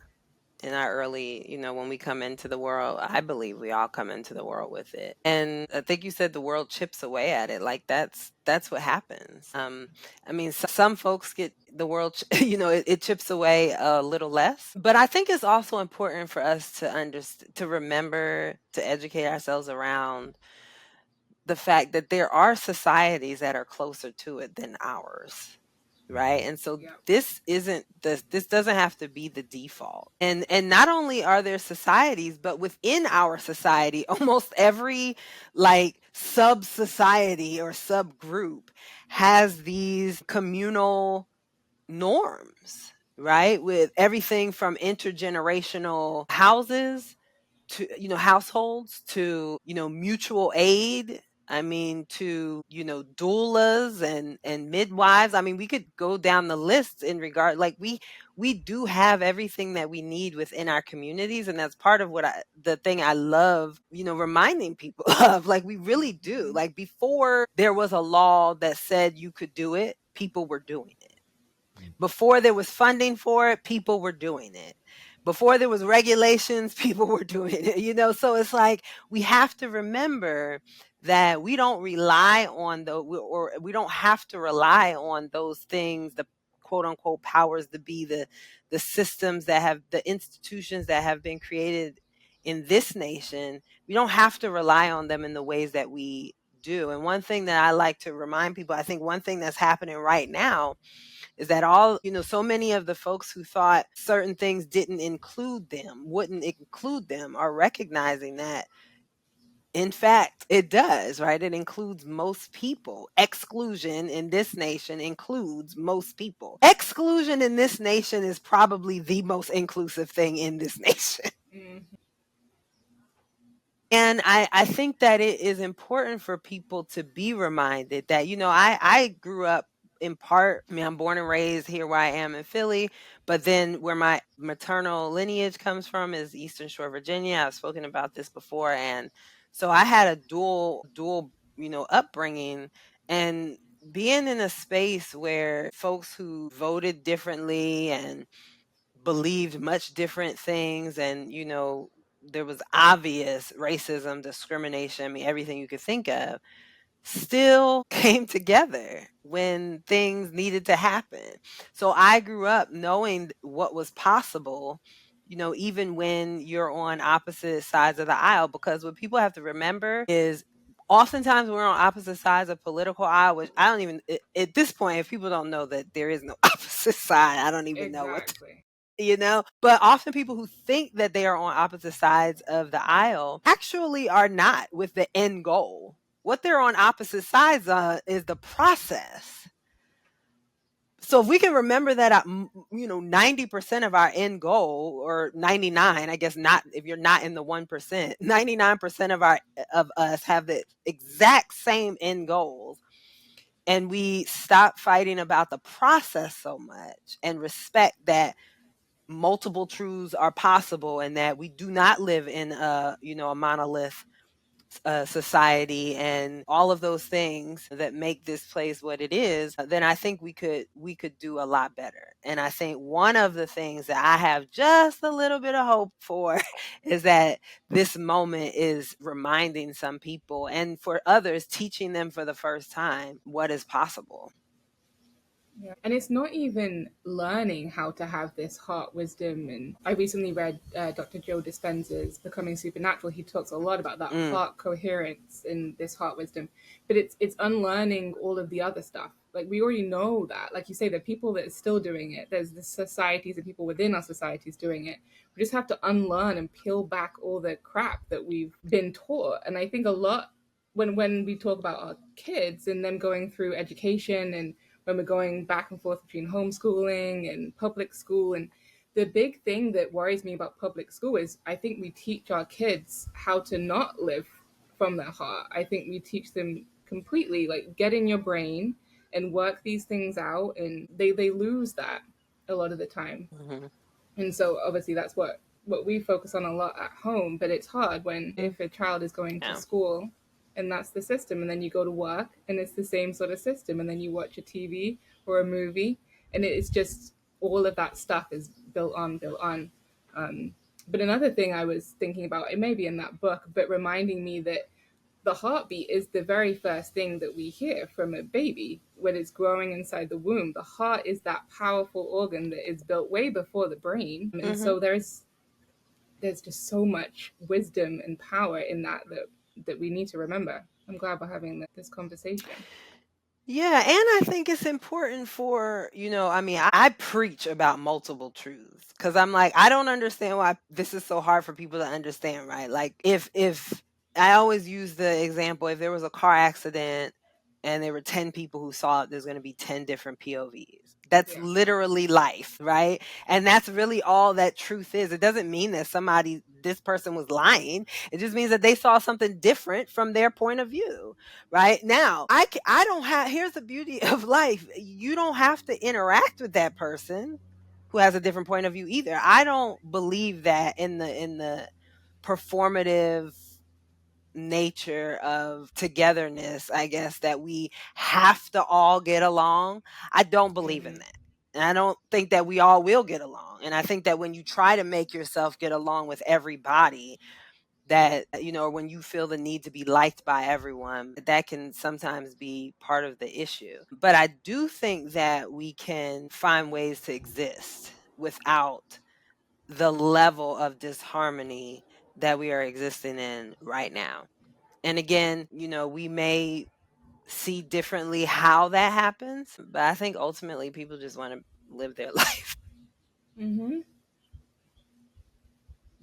Speaker 3: in our early, when we come into the world. I believe we all come into the world with it. And I think you said the world chips away at it. Like that's what happens. I mean, some folks get the world, it chips away a little less. But I think it's also important for us to remember to educate ourselves around the fact that there are societies that are closer to it than ours. Right. And so this doesn't have to be the default. And not only are there societies, but within our society, almost every like sub society or subgroup has these communal norms, right? With everything from3generational houses to, households to, mutual aid. I mean, to, doulas and midwives. I mean, we could go down the list in regard, like we do have everything that we need within our communities. And that's part of the thing I love, reminding people of, like, we really do. Like before there was a law that said you could do it, people were doing it. Before there was funding for it, people were doing it. Before there was regulations, people were doing it, so it's like we have to remember that we don't rely on we don't have to rely on those things, the quote unquote powers to be, the the systems the institutions that have been created in this nation, we don't have to rely on them in the ways that we do. And one thing that I like to remind people, I think one thing that's happening right now is that so many of the folks who thought certain things wouldn't include them, are recognizing that, in fact, it does, right? It includes most people. Exclusion in this nation includes most people. Exclusion in this nation is probably the most inclusive thing in this nation. And I think that it is important for people to be reminded that, I grew up in part, I'm born and raised here where I am in Philly, but then where my maternal lineage comes from is Eastern Shore, Virginia. I've spoken about this before. And so I had a dual, upbringing, and being in a space where folks who voted differently and believed much different things, and there was obvious racism, discrimination, everything you could think of, still came together when things needed to happen. So I grew up knowing what was possible, even when you're on opposite sides of the aisle, because what people have to remember is oftentimes we're on opposite sides of political aisle, which I don't even, at this point, if people don't know that there is no opposite side, I don't even know what but often people who think that they are on opposite sides of the aisle actually are not with the end goal. What they're on opposite sides of is the process. So if we can remember that, 90% of our end goal, or 99, I guess not, if you're not in the 1%, 99% of us have the exact same end goals. And we stop fighting about the process so much and respect that multiple truths are possible, and that we do not live in a monolith society, and all of those things that make this place what it is, then I think we could do a lot better. And I think one of the things that I have just a little bit of hope for is that this moment is reminding some people, and for others, teaching them for the first time what is possible.
Speaker 2: Yeah. And it's not even learning how to have this heart wisdom. And I recently read Dr. Joe Dispenza's Becoming Supernatural. He talks a lot about that heart coherence in this heart wisdom. But it's unlearning all of the other stuff. Like, we already know that. Like you say, the people that are still doing it, there's the societies and people within our societies doing it. We just have to unlearn and peel back all the crap that we've been taught. And I think a lot, when we talk about our kids and them going through education, and when we're going back and forth between homeschooling and public school. And the big thing that worries me about public school is I think we teach our kids how to not live from their heart. I think we teach them completely, like, get in your brain and work these things out. And they lose that a lot of the time. Mm-hmm. And so obviously that's what we focus on a lot at home. But it's hard when if a child is going to school, and that's the system, and then you go to work and it's the same sort of system, and then you watch a TV or a movie, and it's just all of that stuff is built on. But another thing I was thinking about, it may be in that book, but reminding me that the heartbeat is the very first thing that we hear from a baby when it's growing inside the womb. The heart is that powerful organ that is built way before the brain. And so there's just so much wisdom and power in that we need to remember. I'm glad we're having this conversation.
Speaker 3: Yeah, and I think it's important for, I preach about multiple truths, because I'm like, I don't understand why this is so hard for people to understand, right? Like, if I always use the example, if there was a car accident and there were 10 people who saw it, there's going to be 10 different POVs. That's literally life, right? And that's really all that truth is. It doesn't mean that this person was lying. It just means that they saw something different from their point of view, right? Now, I don't have, here's the beauty of life. You don't have to interact with that person who has a different point of view either. I don't believe that in the performative nature of togetherness, I guess, that we have to all get along. I don't believe in that. And I don't think that we all will get along. And I think that when you try to make yourself get along with everybody, that, when you feel the need to be liked by everyone, that can sometimes be part of the issue. But I do think that we can find ways to exist without the level of disharmony that we are existing in right now. And again, we may see differently how that happens, but I think ultimately people just want to live their life.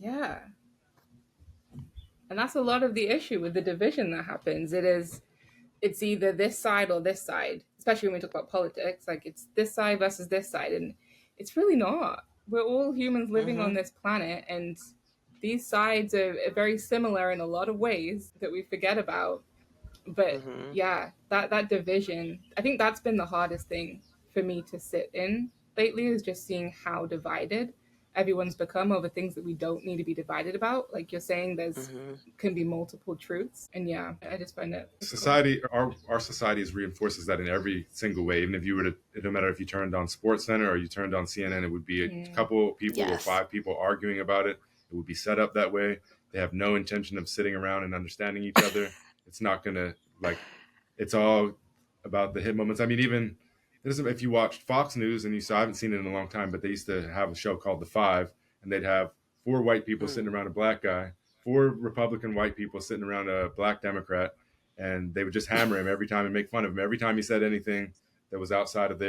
Speaker 2: Yeah. And that's a lot of the issue with the division that happens. It's either this side or this side, especially when we talk about politics. Like, it's this side versus this side, and it's really not. We're all humans living on this planet, and these sides are very similar in a lot of ways that we forget about. But yeah, that division, I think that's been the hardest thing for me to sit in lately, is just seeing how divided everyone's become over things that we don't need to be divided about. Like you're saying, there's can be multiple truths. And yeah, I just find it
Speaker 4: society, our society reinforces that in every single way. Even if you were to, it don't matter if you turned on SportsCenter or you turned on CNN, it would be a couple people or 5 people arguing about it. It would be set up that way. They have no intention of sitting around and understanding each other. It's not gonna, like, it's all about the hit moments. I mean, even if you watched Fox News, and I haven't seen it in a long time, but they used to have a show called The Five, and they'd have 4 white people sitting around a black guy, 4 Republican white people sitting around a black Democrat, and they would just hammer him every time and make fun of him every time he said anything that was outside of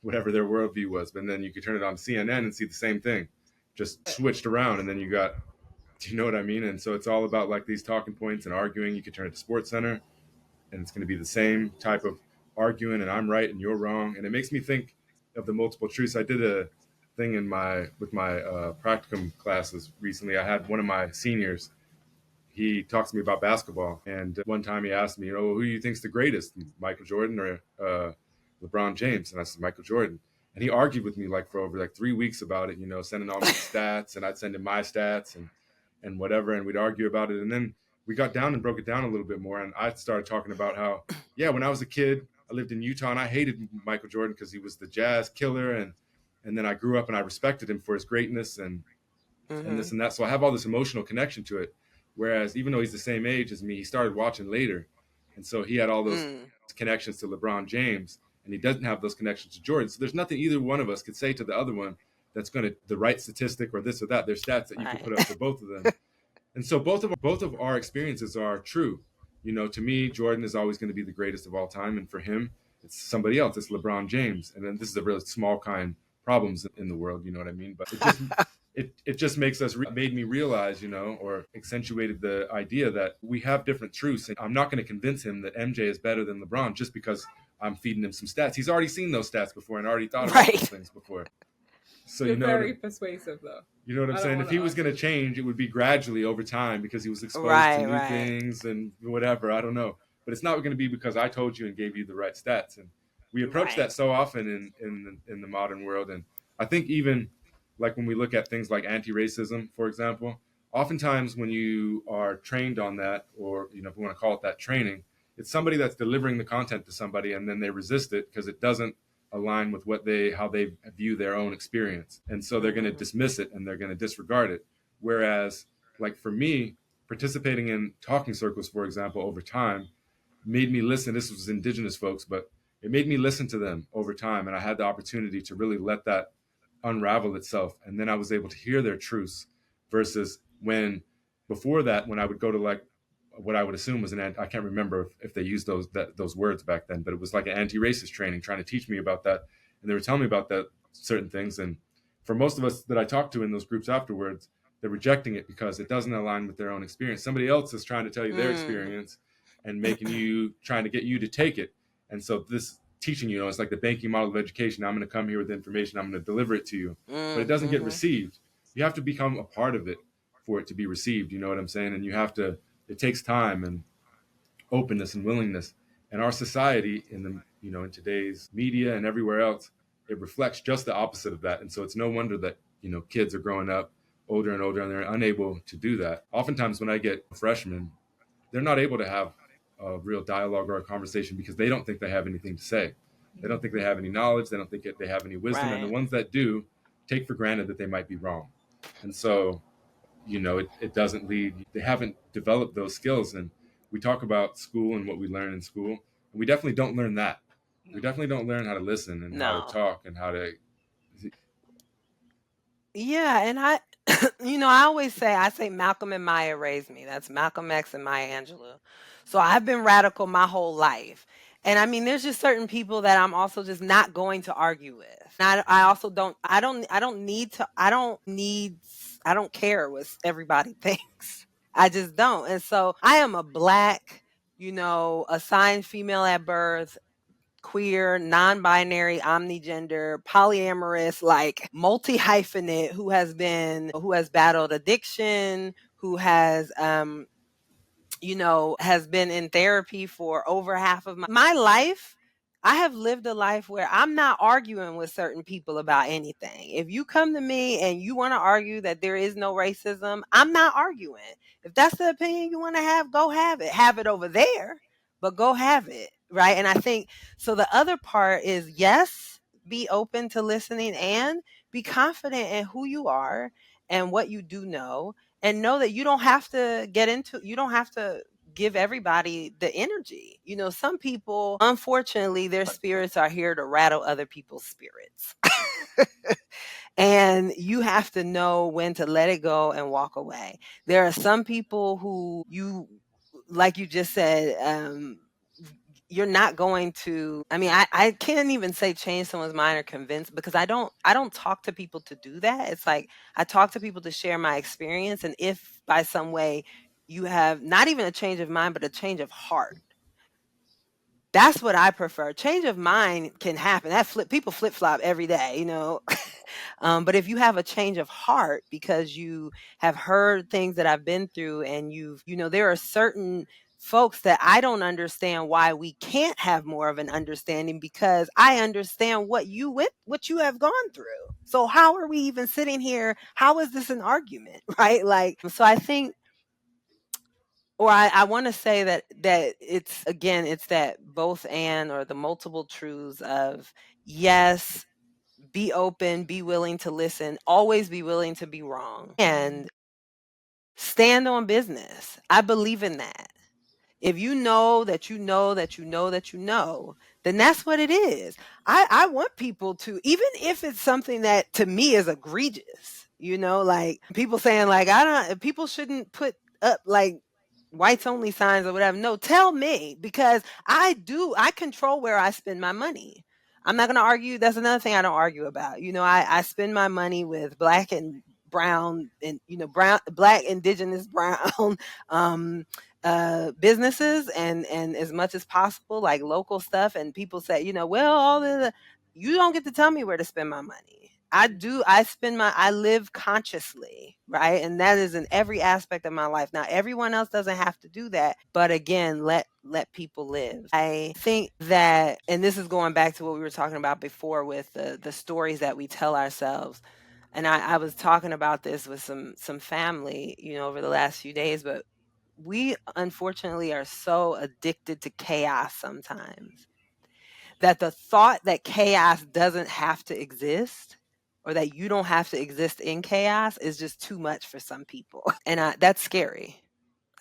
Speaker 4: whatever their worldview was. But then you could turn it on CNN and see the same thing, just switched around, and then you got, do you know what I mean? And so it's all about like these talking points and arguing. You could turn it to SportsCenter, and it's going to be the same type of arguing, and I'm right and you're wrong. And it makes me think of the multiple truths. I did a thing with my practicum classes recently. I had one of my seniors, he talks to me about basketball, and one time he asked me, who do you think's the greatest, Michael Jordan or LeBron James? And I said, Michael Jordan. And he argued with me for over 3 weeks about it, sending all my stats, and I'd send him my stats and whatever, and we'd argue about it. And then we got down and broke it down a little bit more, and I started talking about how, when I was a kid, I lived in Utah, and I hated Michael Jordan because he was the jazz killer, and then I grew up and I respected him for his greatness and this and that. So I have all this emotional connection to it. Whereas even though he's the same age as me, he started watching later, and so he had all those connections to LeBron James, and he doesn't have those connections to Jordan. So there's nothing either one of us could say to the other one that's going to the right statistic or this or that. There's stats that you can put up for both of them. And so both of our experiences are true. To me, Jordan is always going to be the greatest of all time. And for him, it's somebody else. It's LeBron James. And then this is a really small kind problems in the world. You know what I mean? But it just makes us, made me realize, or accentuated the idea that we have different truths. And I'm not going to convince him that MJ is better than LeBron just because I'm feeding him some stats. He's already seen those stats before and already thought about those things before. So
Speaker 2: you're very persuasive, though.
Speaker 4: You know what I'm saying? If he was going to change, it would be gradually over time because he was exposed to new things and whatever. I don't know. But it's not going to be because I told you and gave you the right stats. And we approach that so often in the modern world. And I think even like when we look at things like anti-racism, for example, oftentimes when you are trained on that, or, if we want to call it that, training, it's somebody that's delivering the content to somebody and then they resist it because it doesn't align with how they view their own experience. And so they're going to dismiss it and they're going to disregard it. Whereas, like for me, participating in talking circles, for example, over time made me listen. This was indigenous folks, but it made me listen to them over time. And I had the opportunity to really let that unravel itself. And then I was able to hear their truths versus before that, when I would go to what I would assume was I can't remember if they used those words back then, but it was like an anti-racist training trying to teach me about that. And they were telling me about that certain things. And for most of us that I talked to in those groups afterwards, they're rejecting it because it doesn't align with their own experience. Somebody else is trying to tell you their experience and trying to get you to take it. And so this teaching, it's like the banking model of education. I'm going to come here with information. I'm going to deliver it to you, but it doesn't get received. You have to become a part of it for it to be received. You know what I'm saying? And it takes time and openness and willingness. And our society in today's media and everywhere else, it reflects just the opposite of that. And so it's no wonder that, kids are growing up older and older and they're unable to do that. Oftentimes when I get freshmen, they're not able to have a real dialogue or a conversation because they don't think they have anything to say. They don't think they have any knowledge. They don't think they have any wisdom. Right. And the ones that do take for granted that they might be wrong. And so, it doesn't lead, they haven't developed those skills. And we talk about school and what we learn in school. And we definitely don't learn that. We definitely don't learn how to listen and how to talk and how to.
Speaker 3: Yeah, and I I say Malcolm and Maya raised me. That's Malcolm X and Maya Angelou. So I've been radical my whole life. And I mean, there's just certain people that I'm also just not going to argue with. And I also I don't care what everybody thinks. I just don't. And so I am a black, assigned female at birth, queer, non-binary, omnigender, polyamorous, like multi-hyphenate who has battled addiction, who has been in therapy for over half of my life. I have lived a life where I'm not arguing with certain people about anything. If you come to me and you want to argue that there is no racism, I'm not arguing. If that's the opinion you want to have, go have it. Have it over there, but go have it. Right. And I think so. The other part is, yes, be open to listening and be confident in who you are and what you do know, and know that you don't have to give everybody the energy. Some people, unfortunately, their spirits are here to rattle other people's spirits. And you have to know when to let it go and walk away. There are some people who like you just said, you're not going to, I can't even say change someone's mind or convince, because I don't talk to people to do that. It's like I talk to people to share my experience. And if by some way you have not even a change of mind, but a change of heart, that's what I prefer. Change of mind can happen. People flip flop every day, but if you have a change of heart because you have heard things that I've been through, and there are certain folks that I don't understand why we can't have more of an understanding, because I understand what you have gone through. So how are we even sitting here? How is this an argument? Right? Like, so I think, or I want to say that it's that both and, or the multiple truths of, yes, be open, be willing to listen, always be willing to be wrong, and stand on business. I believe in that. If you know that you know that you know that you know, then that's what it is. I want people to, even if it's something that to me is egregious, like people saying like, people shouldn't put up like whites only signs or whatever. No, tell me, because I control where I spend my money. I'm not going to argue. That's another thing I don't argue about. I spend my money with black and brown and, black, indigenous, brown, businesses, and as much as possible, like local stuff. And people say, well, you don't get to tell me where to spend my money. I live consciously, right? And that is in every aspect of my life. Now, everyone else doesn't have to do that, but again, let people live. I think that, and this is going back to what we were talking about before with the stories that we tell ourselves. And I was talking about this with some family, over the last few days, but we unfortunately are so addicted to chaos sometimes that the thought that chaos doesn't have to exist, or that you don't have to exist in chaos, is just too much for some people. And that's scary.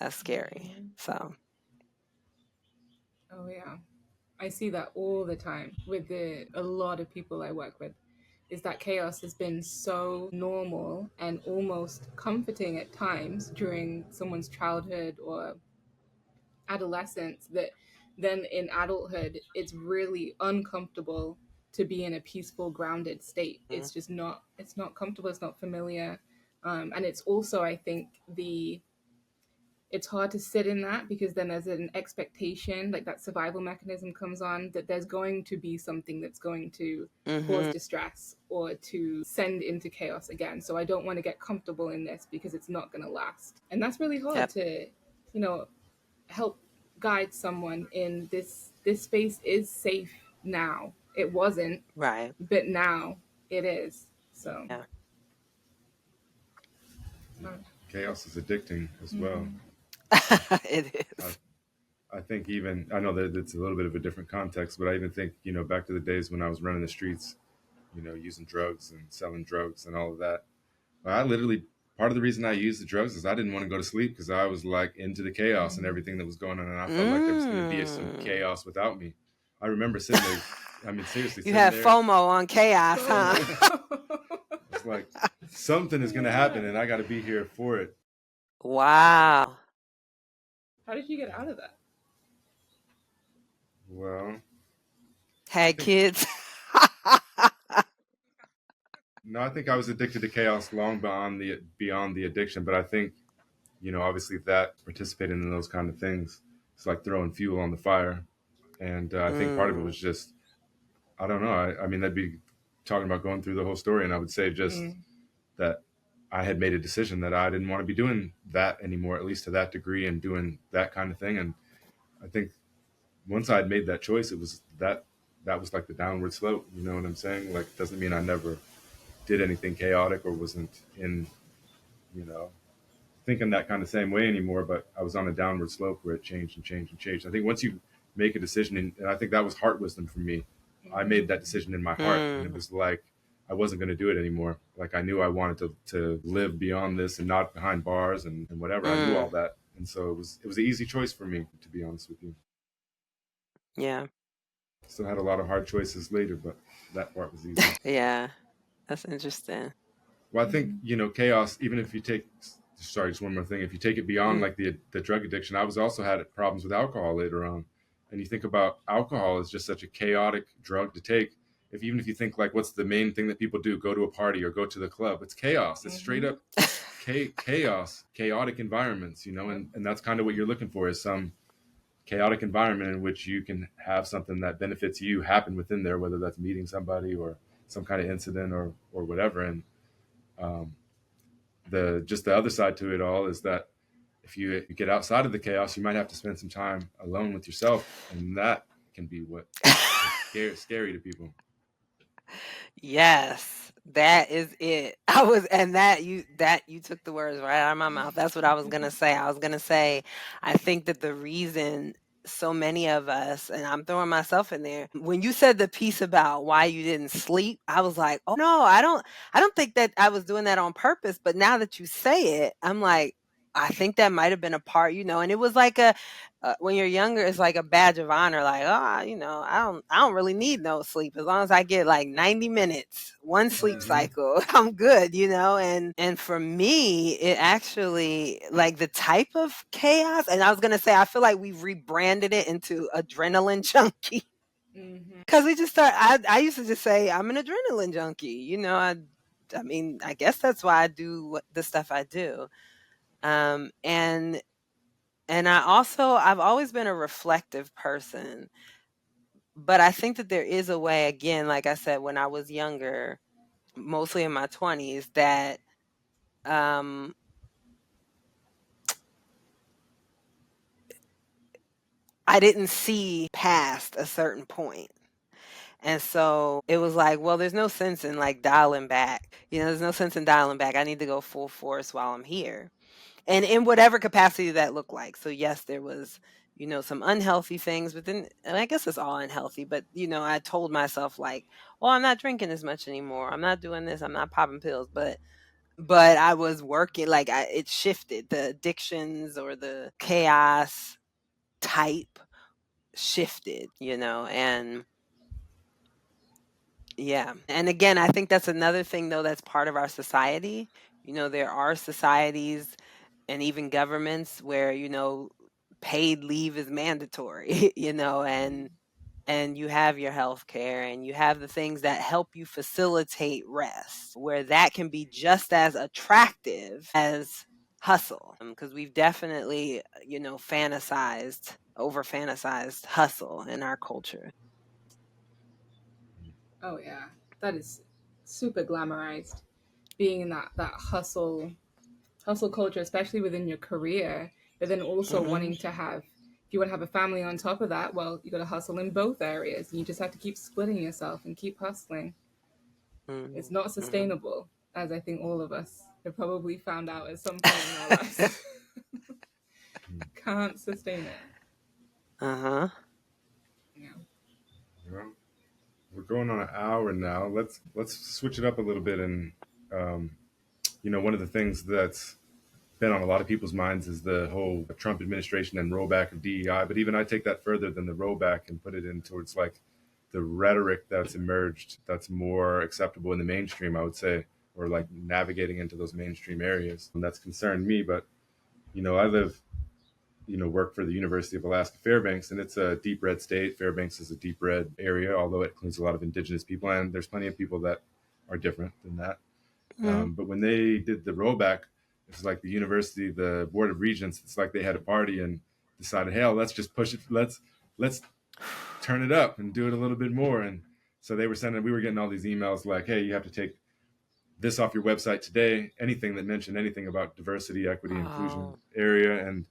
Speaker 3: That's scary. So.
Speaker 2: Oh yeah. I see that all the time with a lot of people I work with, is that chaos has been so normal and almost comforting at times during someone's childhood or adolescence, that then in adulthood it's really uncomfortable to be in a peaceful, grounded state. It's just not, it's not comfortable, it's not familiar. And it's also, I think, it's hard to sit in that, because then there's an expectation, like that survival mechanism comes on, that there's going to be something that's going to cause distress or to send into chaos again. So I don't want to get comfortable in this because it's not going to last. And that's really hard to, help guide someone in this space is safe now. It wasn't,
Speaker 3: Right.
Speaker 2: but now it is. So
Speaker 4: Chaos is addicting as well.
Speaker 3: It is.
Speaker 4: I think even, I know that it's a little bit of a different context, but I even think, back to the days when I was running the streets, using drugs and selling drugs and all of that. I literally, part of the reason I used the drugs is I didn't want to go to sleep, because I was like into the chaos and everything that was going on. And I felt like there was going to be some chaos without me. I remember sitting there, seriously.
Speaker 3: You have FOMO on chaos, huh?
Speaker 4: It's like something is going to happen and I got to be here for it.
Speaker 3: Wow.
Speaker 2: How did you get out of that?
Speaker 4: Well,
Speaker 3: Had kids.
Speaker 4: no, I think I was addicted to chaos long beyond the addiction. But I think, obviously that participating in those kind of things, it's like throwing fuel on the fire. And I think part of it was just, I don't know. I mean, that'd be talking about going through the whole story. And I would say just that I had made a decision that I didn't want to be doing that anymore, at least to that degree, and doing that kind of thing. And I think once I had made that choice, it was that was like the downward slope. You know what I'm saying? Like, it doesn't mean I never did anything chaotic or wasn't in, thinking that kind of same way anymore, but I was on a downward slope where it changed and changed and changed. I think once you make a decision, and I think that was heart wisdom for me. I made that decision in my heart, and it was like I wasn't going to do it anymore. Like, I knew I wanted to live beyond this and not behind bars and whatever. I knew all that. And so it was an easy choice for me, to be honest with you.
Speaker 3: Yeah.
Speaker 4: Still had a lot of hard choices later, but that part was easy.
Speaker 3: Yeah. That's interesting.
Speaker 4: Well, I think, chaos, even if you take, sorry, just one more thing. If you take it beyond like the drug addiction, I was also had problems with alcohol later on. And you think about alcohol as just such a chaotic drug to take. Even if you think like, what's the main thing that people do? Go to a party or go to the club. It's chaos. It's straight up chaos, chaotic environments, and that's kind of what you're looking for, is some chaotic environment in which you can have something that benefits you happen within there, whether that's meeting somebody or some kind of incident or whatever. And the other side to it all is that if you get outside of the chaos, you might have to spend some time alone with yourself, and that can be what is scary to people.
Speaker 3: Yes, that is it. You took the words right out of my mouth. That's what I was gonna say. I think that the reason so many of us, and I'm throwing myself in there, when you said the piece about why you didn't sleep, I was like, oh no, I don't think that I was doing that on purpose. But now that you say it, I'm like, I think that might have been a part, and it was like when you're younger, it's like a badge of honor. Like, I don't really need no sleep. As long as I get like 90 minutes, one sleep cycle, I'm good, and for me, it actually, like, the type of chaos. And I was going to say, I feel like we've rebranded it into adrenaline junkie. Because we just I used to just say, I'm an adrenaline junkie. I mean, I guess that's why I do the stuff I do. And I've always been a reflective person, but I think that there is a way, again, like I said, when I was younger, mostly in my 20s, that I didn't see past a certain point. And so it was like, well, there's no sense in like dialing back. There's no sense in dialing back. I need to go full force while I'm here. And in whatever capacity that looked like. So yes, there was, some unhealthy things, but then, and I guess it's all unhealthy, but, I told myself like, oh, I'm not drinking as much anymore. I'm not doing this. I'm not popping pills. But I was working, like it shifted. The addictions or the chaos type shifted, and yeah. And again, I think that's another thing though, that's part of our society. There are societies and even governments where, paid leave is mandatory, and you have your health care and you have the things that help you facilitate rest, where that can be just as attractive as hustle. Because we've definitely, over fantasized hustle in our culture.
Speaker 2: Oh yeah, that is super glamorized, being in that hustle culture, especially within your career, but then also wanting to have, if you want to have a family on top of that, well, you got to hustle in both areas. You just have to keep splitting yourself and keep hustling. It's not sustainable, as I think all of us have probably found out at some point in our lives. Can't sustain it.
Speaker 3: Yeah.
Speaker 4: Well, we're going on an hour now. Let's switch it up a little bit. And one of the things that's been on a lot of people's minds is the whole Trump administration and rollback of DEI. But even I take that further than the rollback and put it in towards like the rhetoric that's emerged that's more acceptable in the mainstream, I would say, or like navigating into those mainstream areas. And that's concerned me. But, I live, work for the University of Alaska Fairbanks, and it's a deep red state. Fairbanks is a deep red area, although it includes a lot of indigenous people, and there's plenty of people that are different than that. But when they did the rollback, it's like the university, the board of regents, it's like they had a party and decided, hey, let's just push it. Let's turn it up and do it a little bit more. And so we were getting all these emails like, hey, you have to take this off your website today. Anything that mentioned anything about diversity, equity, inclusion area. And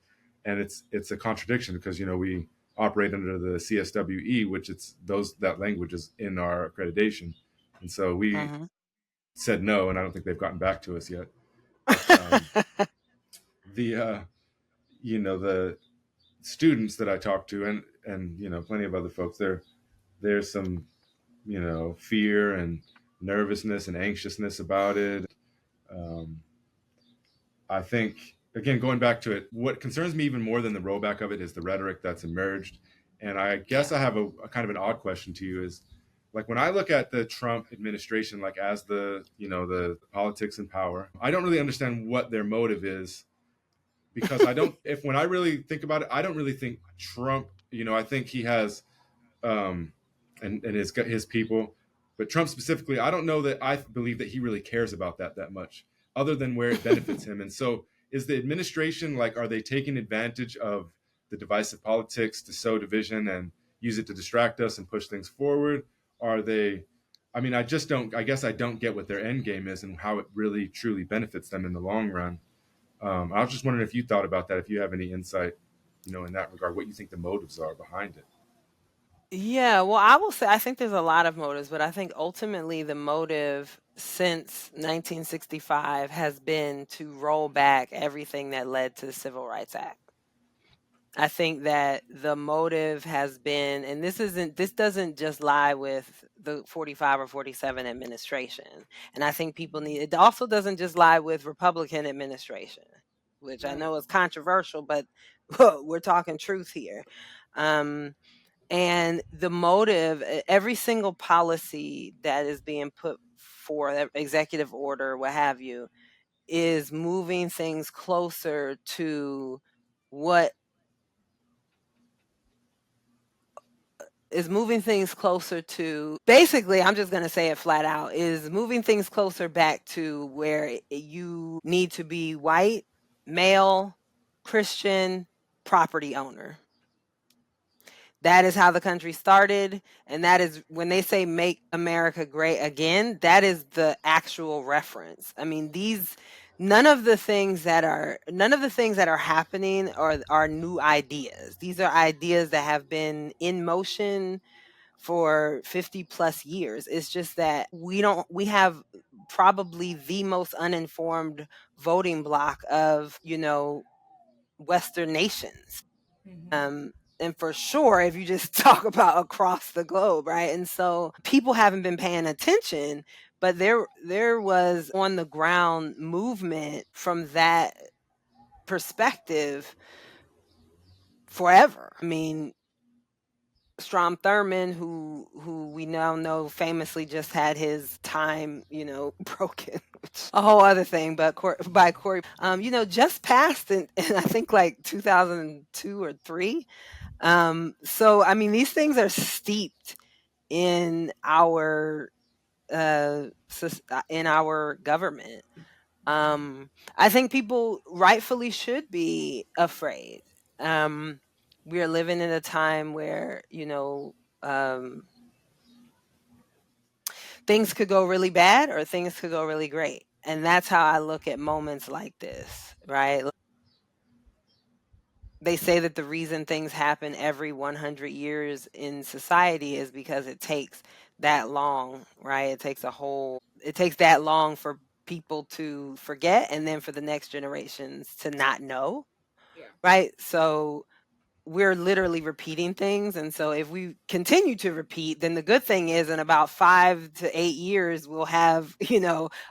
Speaker 4: it's a contradiction because, we operate under the CSWE, which that language is in our accreditation. And so we said no, and I don't think they've gotten back to us yet. But, the students that I talk to and plenty of other folks, there's some, fear and nervousness and anxiousness about it. I think, again, going back to it, what concerns me even more than the rollback of it is the rhetoric that's emerged. And I guess I have a kind of an odd question to you is, like, when I look at the Trump administration, like as the politics and power, I don't really understand what their motive is, because when I really think about it, I don't really think Trump, I think he has, and his people, but Trump specifically, I don't know that I believe that he really cares about that much, other than where it benefits him. And so is the administration, like, are they taking advantage of the divisive politics to sow division and use it to distract us and push things forward? Are they, I guess I don't get what their end game is and how it really truly benefits them in the long run. I was just wondering if you thought about that, if you have any insight, in that regard, what you think the motives are behind it.
Speaker 3: Yeah, well, I will say I think there's a lot of motives, but I think ultimately the motive since 1965 has been to roll back everything that led to the Civil Rights Act. I think that the motive has been, and this doesn't just lie with the 45 or 47 administration. And I think it also doesn't just lie with Republican administration, which I know is controversial, but we're talking truth here. And the motive, every single policy that is being put for executive order, what have you, is moving things closer to what is moving things closer to, basically, I'm just going to say it flat out, is moving things closer back to where you need to be white, male, Christian, property owner. That is how the country started. And that is when they say make America great again, that is the actual reference. I mean, none of the things that are happening are new ideas. These are ideas that have been in motion for 50 plus years. It's just that we have probably the most uninformed voting bloc of, Western nations. And for sure, if you just talk about across the globe, right? And so people haven't been paying attention, but there was on the ground movement from that perspective forever. I mean, Strom Thurmond, who we now know famously just had his time, broken, which a whole other thing, but by Corey, just passed in I think like 2002 or 3. So I mean, these things are steeped in our government. I think people rightfully should be afraid. We are living in a time where, things could go really bad or things could go really great. And that's how I look at moments like this, right? They say that the reason things happen every 100 years in society is because it takes that long, right? It takes that long for people to forget and then for the next generations to not know, right? So we're literally repeating things. And so if we continue to repeat, then the good thing is in about 5 to 8 years, we'll have,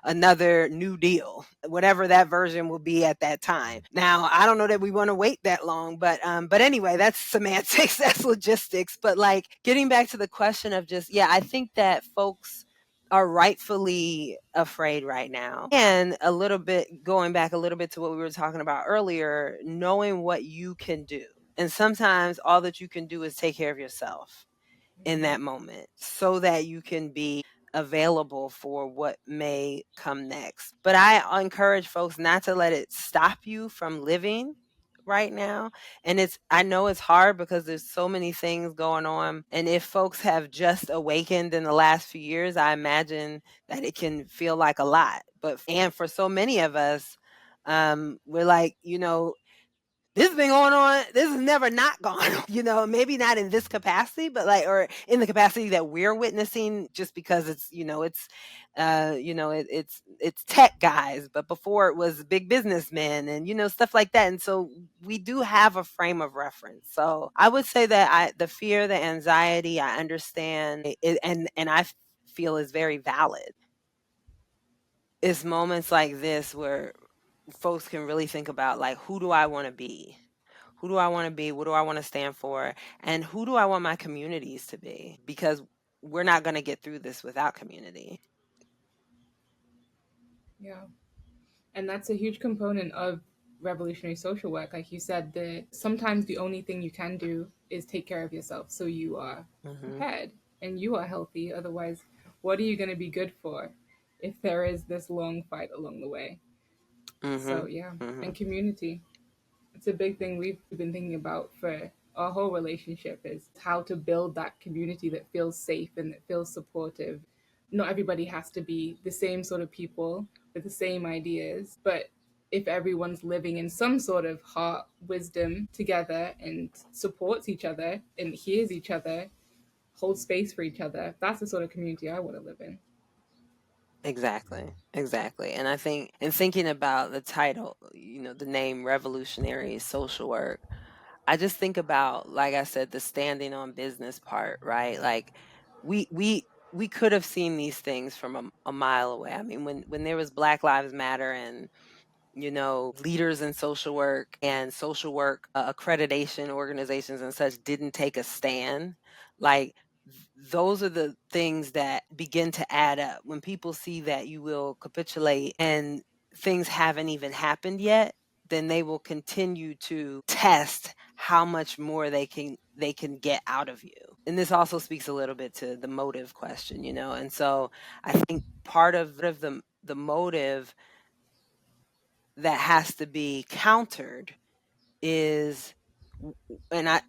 Speaker 3: another new deal, whatever that version will be at that time. Now, I don't know that we want to wait that long, but anyway, that's semantics, that's logistics. But like getting back to the question of just, I think that folks are rightfully afraid right now. And a little bit going back a little bit to what we were talking about earlier, knowing what you can do. And sometimes all that you can do is take care of yourself in that moment so that you can be available for what may come next. But I encourage folks not to let it stop you from living right now. And I know it's hard because there's so many things going on. And if folks have just awakened in the last few years, I imagine that it can feel like a lot. And for so many of us, we're like, this has been going on. This has never not gone on, maybe not in this capacity, but or in the capacity that we're witnessing, just because it's tech guys, but before it was big businessmen and, stuff like that. And so we do have a frame of reference. So I would say that the fear, the anxiety, I understand it, and I feel is very valid. It's moments like this where folks can really think about, like, who do I want to be? Who do I want to be? What do I want to stand for? And who do I want my communities to be? Because we're not going to get through this without community.
Speaker 2: Yeah. And that's a huge component of revolutionary social work. Like you said, that sometimes the only thing you can do is take care of yourself so you are prepared and you are healthy. Otherwise, what are you going to be good for if there is this long fight along the way? So, yeah. And community. It's a big thing we've been thinking about for our whole relationship, is how to build that community that feels safe and that feels supportive. Not everybody has to be the same sort of people with the same ideas, but if everyone's living in some sort of heart wisdom together and supports each other and hears each other, holds space for each other, that's the sort of community I want to live in.
Speaker 3: Exactly. And I think, in thinking about the title, the name Revolutionary Social Work, I just think about, like I said, the standing on business part, right? Like we could have seen these things from a mile away. I mean, when there was Black Lives Matter and leaders in social work and social work accreditation organizations and such didn't take a stand, like those are the things that begin to add up. When people see that you will capitulate and things haven't even happened yet, then they will continue to test how much more they can get out of you. And this also speaks a little bit to the motive question, and so I think part of the motive that has to be countered is, and I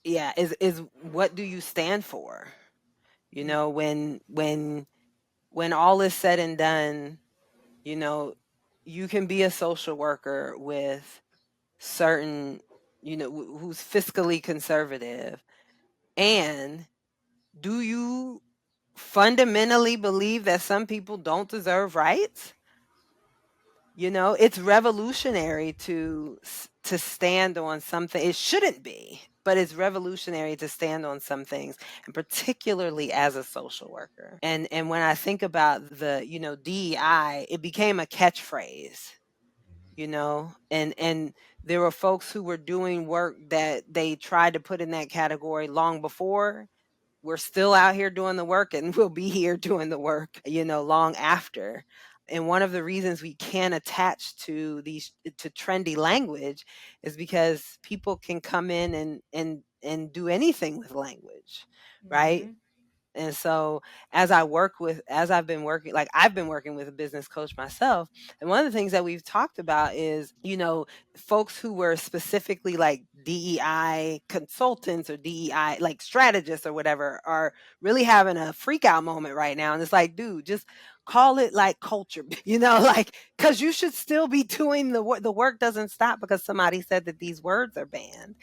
Speaker 3: yeah is what do you stand for? When all is said and done, you can be a social worker with certain, who's fiscally conservative, and do you fundamentally believe that some people don't deserve rights? It's revolutionary to stand on something. It shouldn't be, but it's revolutionary to stand on some things, and particularly as a social worker. And when I think about the, DEI, it became a catchphrase, and there were folks who were doing work that they tried to put in that category long before. We're still out here doing the work, and we'll be here doing the work, long after. And one of the reasons we can't attach to trendy language is because people can come in and do anything with language, right? And so as I've been working, like I've been working with a business coach myself. And one of the things that we've talked about is, folks who were specifically like DEI consultants or DEI like strategists or whatever are really having a freak out moment right now. And it's like, dude, just call it like culture, like, cause you should still be doing the work. The work doesn't stop because somebody said that these words are banned.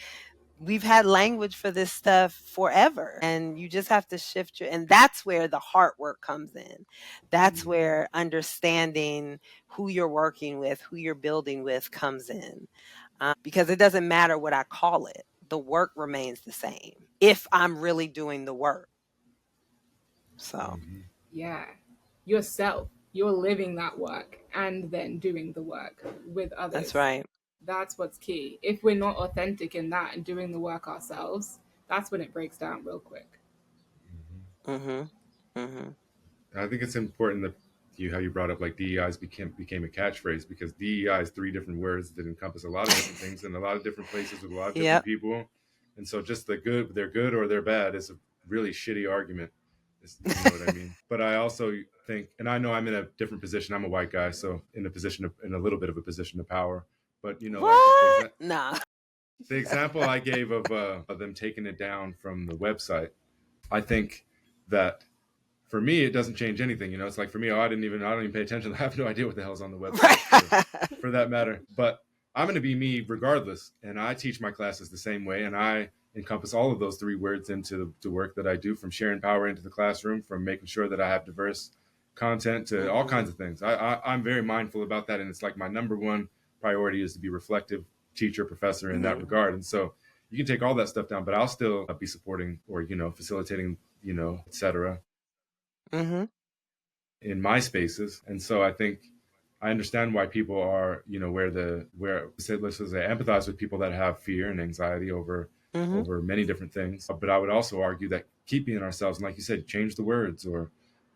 Speaker 3: We've had language for this stuff forever, and you just have to shift and that's where the heart work comes in. That's where understanding who you're working with, who you're building with comes in. Because it doesn't matter what I call it, the work remains the same if I'm really doing the work. So
Speaker 2: Yeah. Yourself. You're living that work and then doing the work with others.
Speaker 3: that's right.
Speaker 2: That's what's key. If we're not authentic in that and doing the work ourselves, that's when it breaks down real quick.
Speaker 3: Mm-hmm. Mm-hmm.
Speaker 4: I think it's important that how you brought up like DEIs became a catchphrase, because DEI is three different words that encompass a lot of different things in a lot of different places with a lot of different
Speaker 3: Yep.
Speaker 4: people. And so just they're good or they're bad is a really shitty argument. You know what I mean? But I also think, and I know I'm in a different position. I'm a white guy, so in a little bit of a position of power. But
Speaker 3: What?
Speaker 4: like
Speaker 3: Nah.
Speaker 4: the example I gave of them taking it down from the website, I think that for me, it doesn't change anything. It's like for me, I don't even pay attention. I have no idea what the hell's on the website for that matter. But I'm going to be me regardless. And I teach my classes the same way. And I encompass all of those three words into the work that I do, from sharing power into the classroom, from making sure that I have diverse content to all kinds of things. I'm very mindful about that. And it's like my number one priority is to be reflective teacher, professor in that regard. And so you can take all that stuff down, but I'll still be supporting or, facilitating, et cetera. In my spaces. And so I think I understand why people are, let's say empathize with people that have fear and anxiety over many different things. But I would also argue that keeping in ourselves, and like you said, change the words, or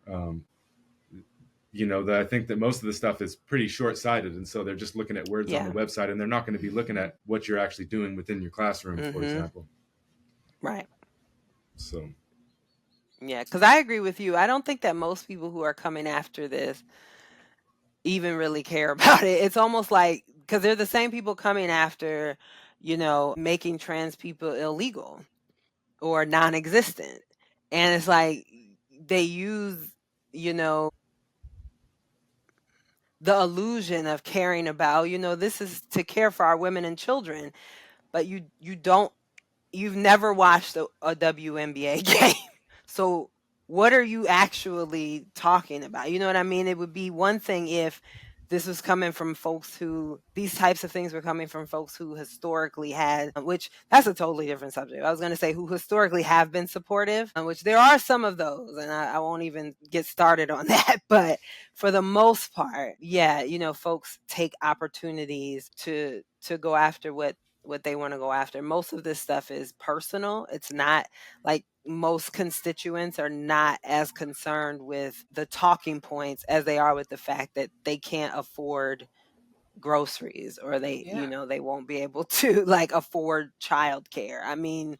Speaker 4: that I think that most of the stuff is pretty short-sighted, and so they're just looking at words on the website, and they're not going to be looking at what you're actually doing within your classroom, for example.
Speaker 3: Right.
Speaker 4: So
Speaker 3: yeah, because I agree with you. I don't think that most people who are coming after this even really care about it. It's almost like, because they're the same people coming after, making trans people illegal or non-existent. And it's like they use, the illusion of caring about, this is to care for our women and children, but you've never watched a WNBA game. So what are you actually talking about? You know what I mean? It would be one thing if this was coming from folks these types of things were coming from folks who historically had, which that's a totally different subject. I was going to say who historically have been supportive, which there are some of those, and I won't even get started on that. But for the most part, yeah, folks take opportunities to go after what they want to go after. Most of this stuff is personal. It's not like most constituents are not as concerned with the talking points as they are with the fact that they can't afford groceries, or they they won't be able to afford childcare. I mean,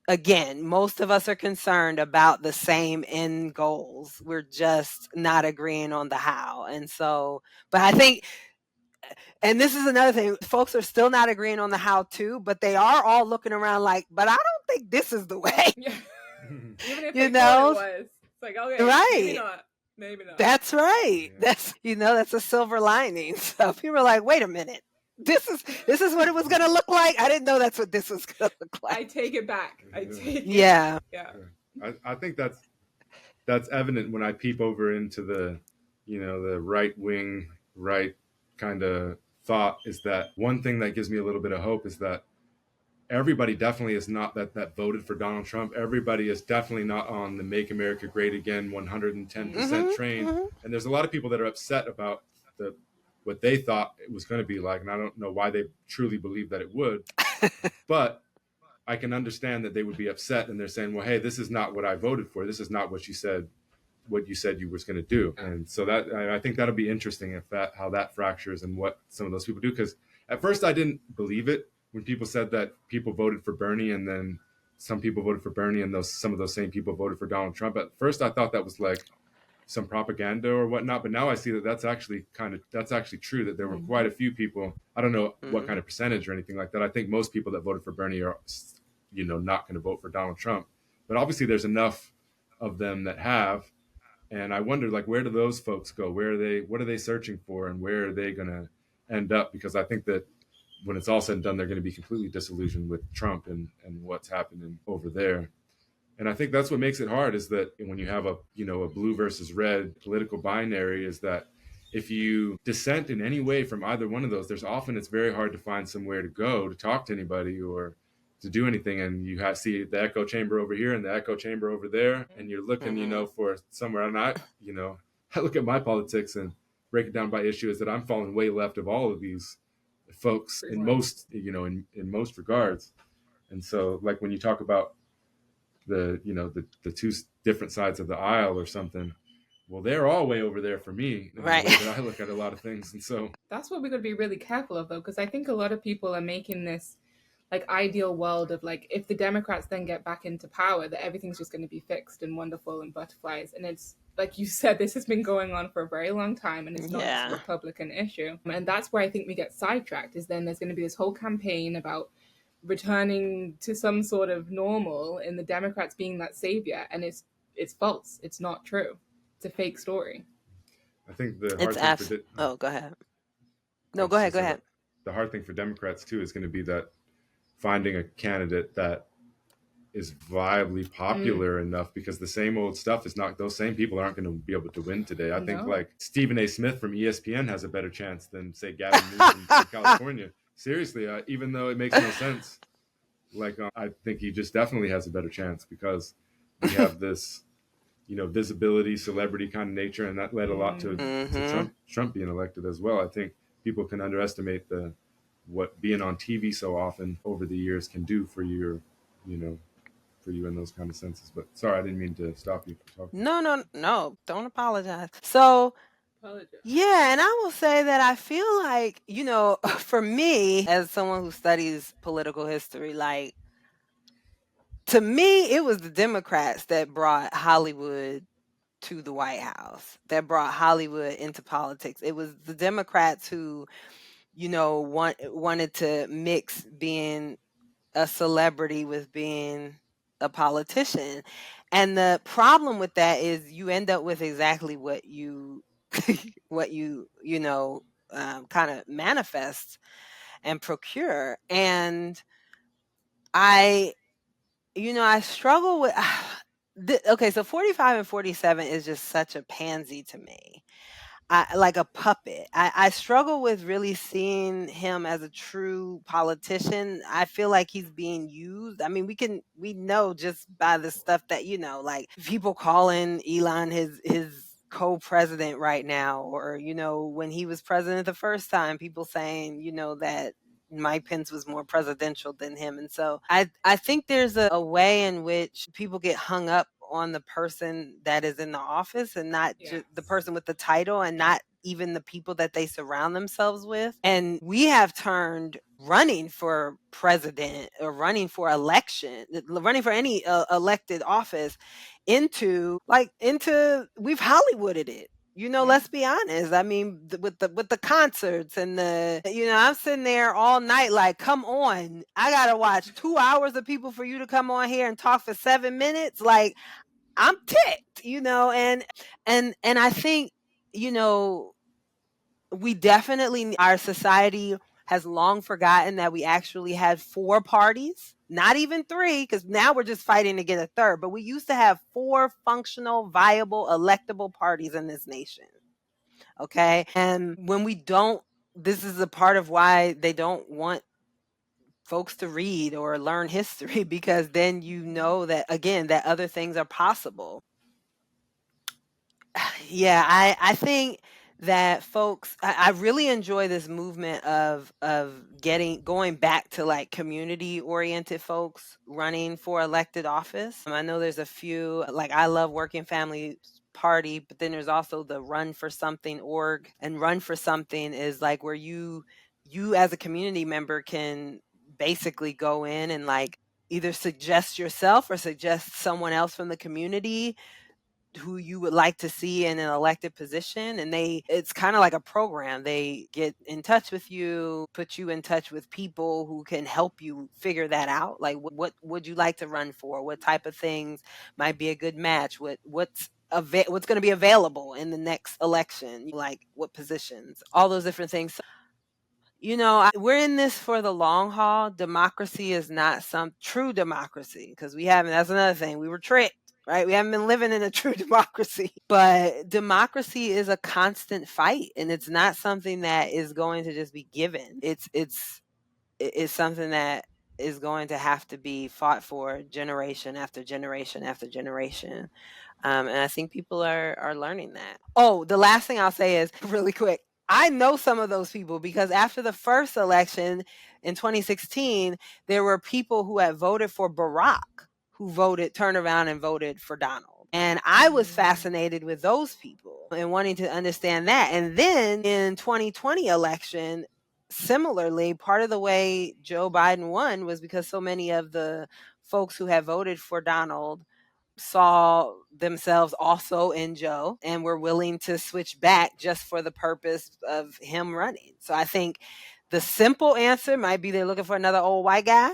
Speaker 3: again, most of us are concerned about the same end goals. We're just not agreeing on the how. And so, but I think, and this is another thing, folks are still not agreeing on the how to, but they are all looking around like, but I don't think this is the way.
Speaker 2: Yeah. Even if they thought it was. It's like, okay,
Speaker 3: right.
Speaker 2: Maybe not.
Speaker 3: That's right. Yeah. That's a silver lining. So people are like, wait a minute. This is what it was gonna look like. I didn't know that's what this was gonna look like.
Speaker 2: I take it back.
Speaker 3: Yeah.
Speaker 4: I think that's evident when I peep over into the the right wing, right kind of thought, is that one thing that gives me a little bit of hope is that everybody definitely is not that voted for Donald Trump. Everybody is definitely not on the Make America Great Again 110% train. And there's a lot of people that are upset about what they thought it was going to be like. And I don't know why they truly believe that it would. But I can understand that they would be upset, and they're saying, well, hey, this is not what I voted for. This is not what you said you was going to do. And so that I think that'll be interesting how that fractures and what some of those people do. Because at first I didn't believe it when people said that people voted for Bernie, and then some people voted for Bernie, and some of those same people voted for Donald Trump. At first I thought that was like some propaganda or whatnot, but now I see that that's actually true, that there were quite a few people. I don't know what kind of percentage or anything like that. I think most people that voted for Bernie are not going to vote for Donald Trump, but obviously there's enough of them that have. And I wonder, where do those folks go? What are they searching for, and where are they going to end up? Because I think that when it's all said and done, they're going to be completely disillusioned with Trump and what's happening over there. And I think that's what makes it hard, is that when you have a blue versus red political binary, is that if you dissent in any way from either one of those, it's very hard to find somewhere to go to talk to anybody or to do anything. And you see the echo chamber over here and the echo chamber over there, and you're looking, for somewhere. And I look at my politics and break it down by issue, is that I'm falling way left of all of these folks in most, in most regards. And so, when you talk about the two different sides of the aisle or something, well, they're all way over there for me in
Speaker 3: Right.
Speaker 4: the way that I look at a lot of things. And so
Speaker 2: that's what we're going to be really careful of, though, because I think a lot of people are making this like ideal world of like, if the Democrats then get back into power, that everything's just going to be fixed and wonderful and butterflies. And it's like you said, this has been going on for a very long time, and it's not just a Republican issue. And that's where I think we get sidetracked, is then there's going to be this whole campaign about returning to some sort of normal and the Democrats being that savior, and it's false. It's not true. It's a fake story.
Speaker 4: I think the hard thing
Speaker 3: oh, go ahead. No, go ahead.
Speaker 4: The hard thing for Democrats too is going to be that finding a candidate that is viably popular enough, because the same old stuff is not, those same people aren't going to be able to win today. I think like Stephen A. Smith from ESPN has a better chance than, say, Gavin Newsom from California. Seriously, even though it makes no sense, like I think he just definitely has a better chance, because we have this, you know, visibility, celebrity kind of nature, and that led a lot to Trump being elected as well. I think people can underestimate what being on TV so often over the years can do for your, you know, for you in those kind of senses. But sorry, I didn't mean to stop you from talking.
Speaker 3: No, don't apologize. So yeah, and I will say that I feel like, you know, for me, as someone who studies political history, like, to me, it was the Democrats that brought Hollywood to the White House, that brought Hollywood into politics. It was the Democrats who, you know, wanted to mix being a celebrity with being a politician. And the problem with that is you end up with exactly what you you know, kind of manifest and procure. And I struggle with okay, so 45 and 47 is just such a pansy to me. Like a puppet. I struggle with really seeing him as a true politician. I feel like he's being used. I mean, we know just by the stuff that, you know, like people calling Elon his co-president right now, or, you know, when he was president the first time, people saying, you know, that Mike Pence was more presidential than him. And so I think there's a way in which people get hung up on the person that is in the office, and not just the person with the title, and not even the people that they surround themselves with. And we have turned running for president or running for election, running for any elected office into we've Hollywooded it. You know, let's be honest. I mean, with the concerts and you know, I'm sitting there all night like, come on, I gotta watch 2 hours of people for you to come on here and talk for 7 minutes. Like, I'm ticked, you know, and I think, you know, we definitely, our society has long forgotten that we actually had 4 parties, not even 3, because now we're just fighting to get a third. But we used to have 4 functional, viable, electable parties in this nation. Okay. And when we don't, this is a part of why they don't want folks to read or learn history, because then you know that, again, that other things are possible. Yeah, I think that folks, I really enjoy this movement of going back to like community oriented folks running for elected office. I know there's a few, like I love Working Family Party, but then there's also the Run for Something org. And Run for Something is like where you as a community member can basically go in and like either suggest yourself or suggest someone else from the community who you would like to see in an elected position. And it's kind of like a program. They get in touch with you, put you in touch with people who can help you figure that out. Like, what would you like to run for? What type of things might be a good match? What's going to be available in the next election? Like, what positions? All those different things. You know, we're in this for the long haul. Democracy is not some true democracy, because that's another thing. We were tricked. Right? We haven't been living in a true democracy. But democracy is a constant fight, and it's not something that is going to just be given. It's something that is going to have to be fought for generation after generation after generation. And I think people are learning that. Oh, the last thing I'll say is really quick. I know some of those people, because after the first election in 2016, there were people who had voted for Barack who turned around and voted for Donald. And I was fascinated with those people and wanting to understand that. And then in 2020 election, similarly, part of the way Joe Biden won was because so many of the folks who had voted for Donald saw themselves also in Joe and were willing to switch back just for the purpose of him running. So I think the simple answer might be they're looking for another old white guy.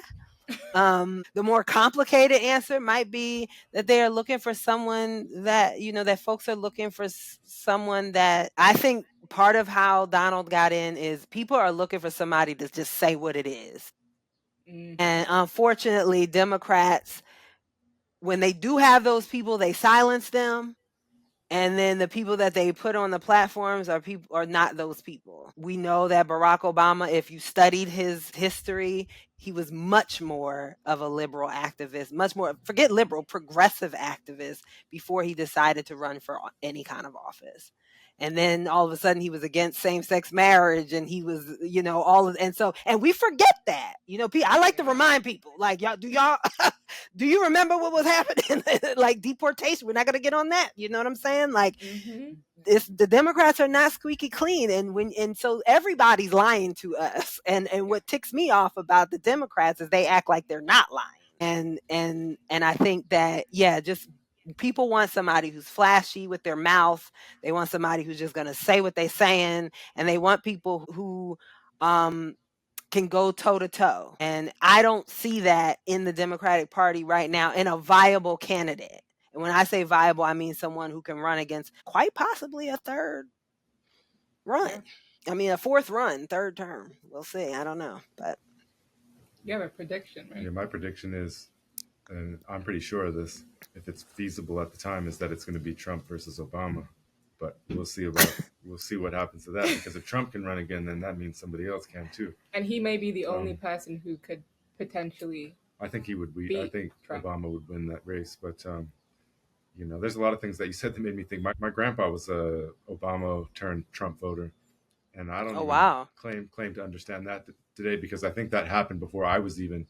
Speaker 3: The more complicated answer might be that they are looking for someone that, you know, that folks are looking for someone that I think part of how Donald got in is people are looking for somebody to just say what it is. And unfortunately, Democrats, when they do have those people, they silence them. And then the people that they put on the platforms are not those people. We know that Barack Obama, if you studied his history, he was much more of a liberal activist, much more, forget liberal, progressive activist before he decided to run for any kind of office. And then all of a sudden he was against same-sex marriage, and he was, you know, and we forget that, you know, I like to remind people, like, y'all, do you remember what was happening? Like deportation, we're not going to get on that. You know what I'm saying? Like, the Democrats are not squeaky clean. And so everybody's lying to us. And what ticks me off about the Democrats is they act like they're not lying. And I think that, yeah, just people want somebody who's flashy with their mouth. They want somebody who's just going to say what they're saying. And they want people who, can go toe to toe. And I don't see that in the Democratic Party right now in a viable candidate. And when I say viable, I mean someone who can run against quite possibly a third run. Yeah. I mean, a fourth run, third term. We'll see. I don't know. But
Speaker 2: you have a prediction, right?
Speaker 4: Yeah, my prediction is, and I'm pretty sure of this, if it's feasible at the time, is that it's going to be Trump versus Obama. But we'll see what happens to that, because if Trump can run again, then that means somebody else can too.
Speaker 2: And he may be the only person who could potentially. I
Speaker 4: think he would be. I think Trump. Obama would win that race. But you know, there's a lot of things that you said that made me think. My grandpa was a Obama turned Trump voter, and I don't claim to understand that today, because I think that happened before I was even.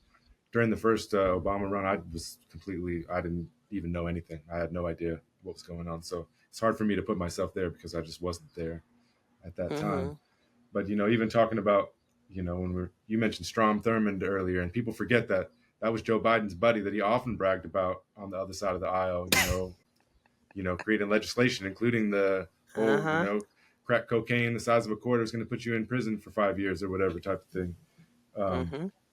Speaker 4: During the first Obama run, I didn't even know anything. I had no idea what was going on. So it's hard for me to put myself there because I just wasn't there at that time. But, you know, even talking about, you know, you mentioned Strom Thurmond earlier, and people forget that was Joe Biden's buddy that he often bragged about on the other side of the aisle, creating legislation, including the whole, you know, crack cocaine the size of a quarter is going to put you in prison for 5 years or whatever type of thing.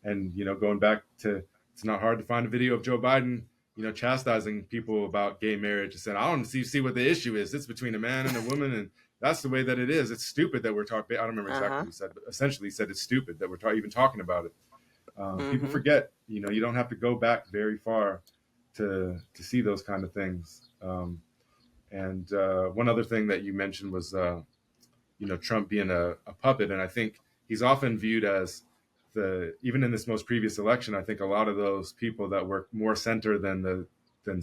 Speaker 4: And, you know, going back to, it's not hard to find a video of Joe Biden, you know, chastising people about gay marriage and saying, I don't see what the issue is. It's between a man and a woman, and that's the way that it is. It's stupid that we're talking. I don't remember exactly what he said, but essentially he said it's stupid that we're even talking about it. People forget, you know, you don't have to go back very far to see those kind of things. And one other thing that you mentioned was, you know, Trump being a puppet. And I think he's often viewed as even in this most previous election, I think a lot of those people that were more center than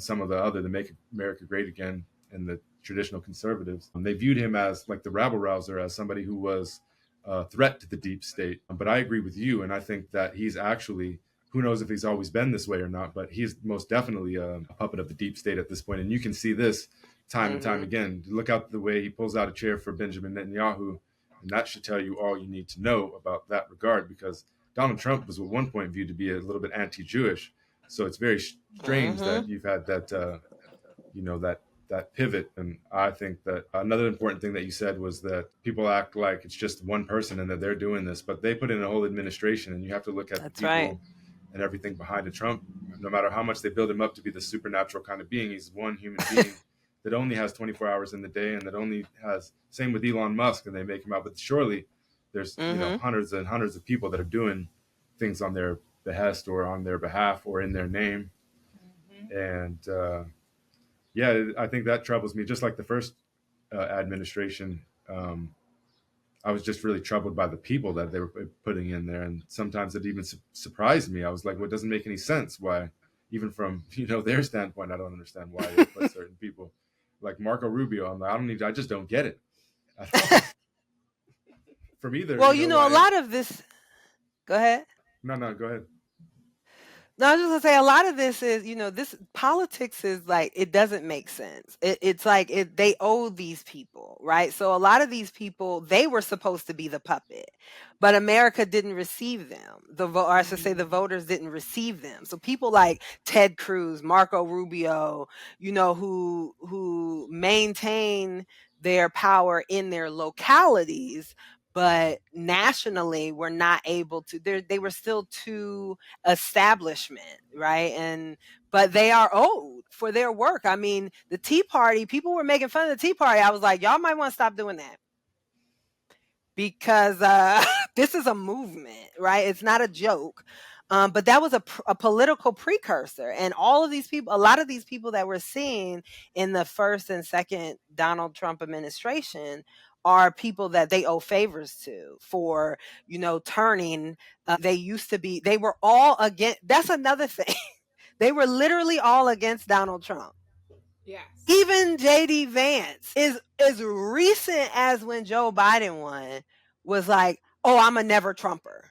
Speaker 4: some of the Make America Great Again and the traditional conservatives, they viewed him as like the rabble rouser, as somebody who was a threat to the deep state. But I agree with you, and I think that he's actually, who knows if he's always been this way or not, but he's most definitely a puppet of the deep state at this point. And you can see this time and time again. Look out the way he pulls out a chair for Benjamin Netanyahu, and that should tell you all you need to know about that regard, because Donald Trump was at one point viewed to be a little bit anti-Jewish. So it's very strange that you've had that, you know, that pivot. And I think that another important thing that you said was that people act like it's just one person and that they're doing this, but they put in a whole administration, and you have to look at the people and everything behind it. Trump, no matter how much they build him up to be the supernatural kind of being, he's one human being that only has 24 hours in the day, and that only has, same with Elon Musk, and they make him out, but surely there's you know, hundreds and hundreds of people that are doing things on their behest or on their behalf or in their name. And yeah, I think that troubles me. Just like the first administration, I was just really troubled by the people that they were putting in there. And sometimes it even surprised me. I was like, well, it doesn't make any sense. Why, even from, you know, their standpoint, I don't understand why they put certain people like Marco Rubio. I'm like, I just don't get it. From either.
Speaker 3: Well, you know, a lot of this. Go ahead.
Speaker 4: No, go ahead.
Speaker 3: No, I was just gonna say a lot of this is, this politics is like it doesn't make sense. It's like they owe these people, right? So a lot of these people, they were supposed to be the puppet, but America didn't receive them. Or I should say, the voters didn't receive them. So people like Ted Cruz, Marco Rubio, who maintain their power in their localities, but nationally were not able to. They were still too establishment, right? But they are owed for their work. I mean, the Tea Party, people were making fun of the Tea Party. I was like, y'all might want to stop doing that, because this is a movement, right? It's not a joke. But that was a political precursor, and all of these people, a lot of these people that we're seeing in the first and second Donald Trump administration are people that they owe favors to for, turning. They were all against. That's another thing. They were literally all against Donald Trump.
Speaker 2: Yes.
Speaker 3: Even JD Vance is as recent as when Joe Biden won, was like, oh, I'm a never Trumper.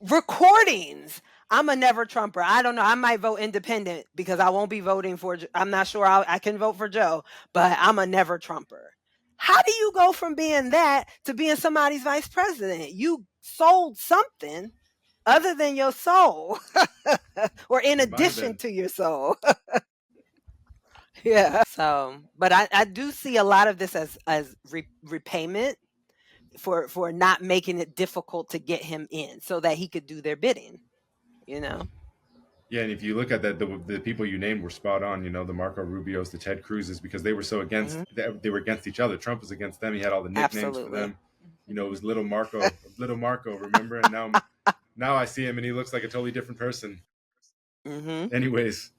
Speaker 3: Recordings, I'm a never Trumper. I don't know. I might vote independent because I won't be voting for, I'm not sure I can vote for Joe, but I'm a never Trumper. How do you go from being that to being somebody's vice president? You sold something other than your soul, or in addition to your soul. Yeah. So, but I do see a lot of this as repayment for not making it difficult to get him in, so that he could do their bidding.
Speaker 4: Yeah, and if you look at that, the people you named were spot on. The Marco Rubios, the Ted Cruzes, because they were so against. They were against each other. Trump was against them. He had all the nicknames for them. It was Little Marco, remember? And now I see him, and he looks like a totally different person. Anyways,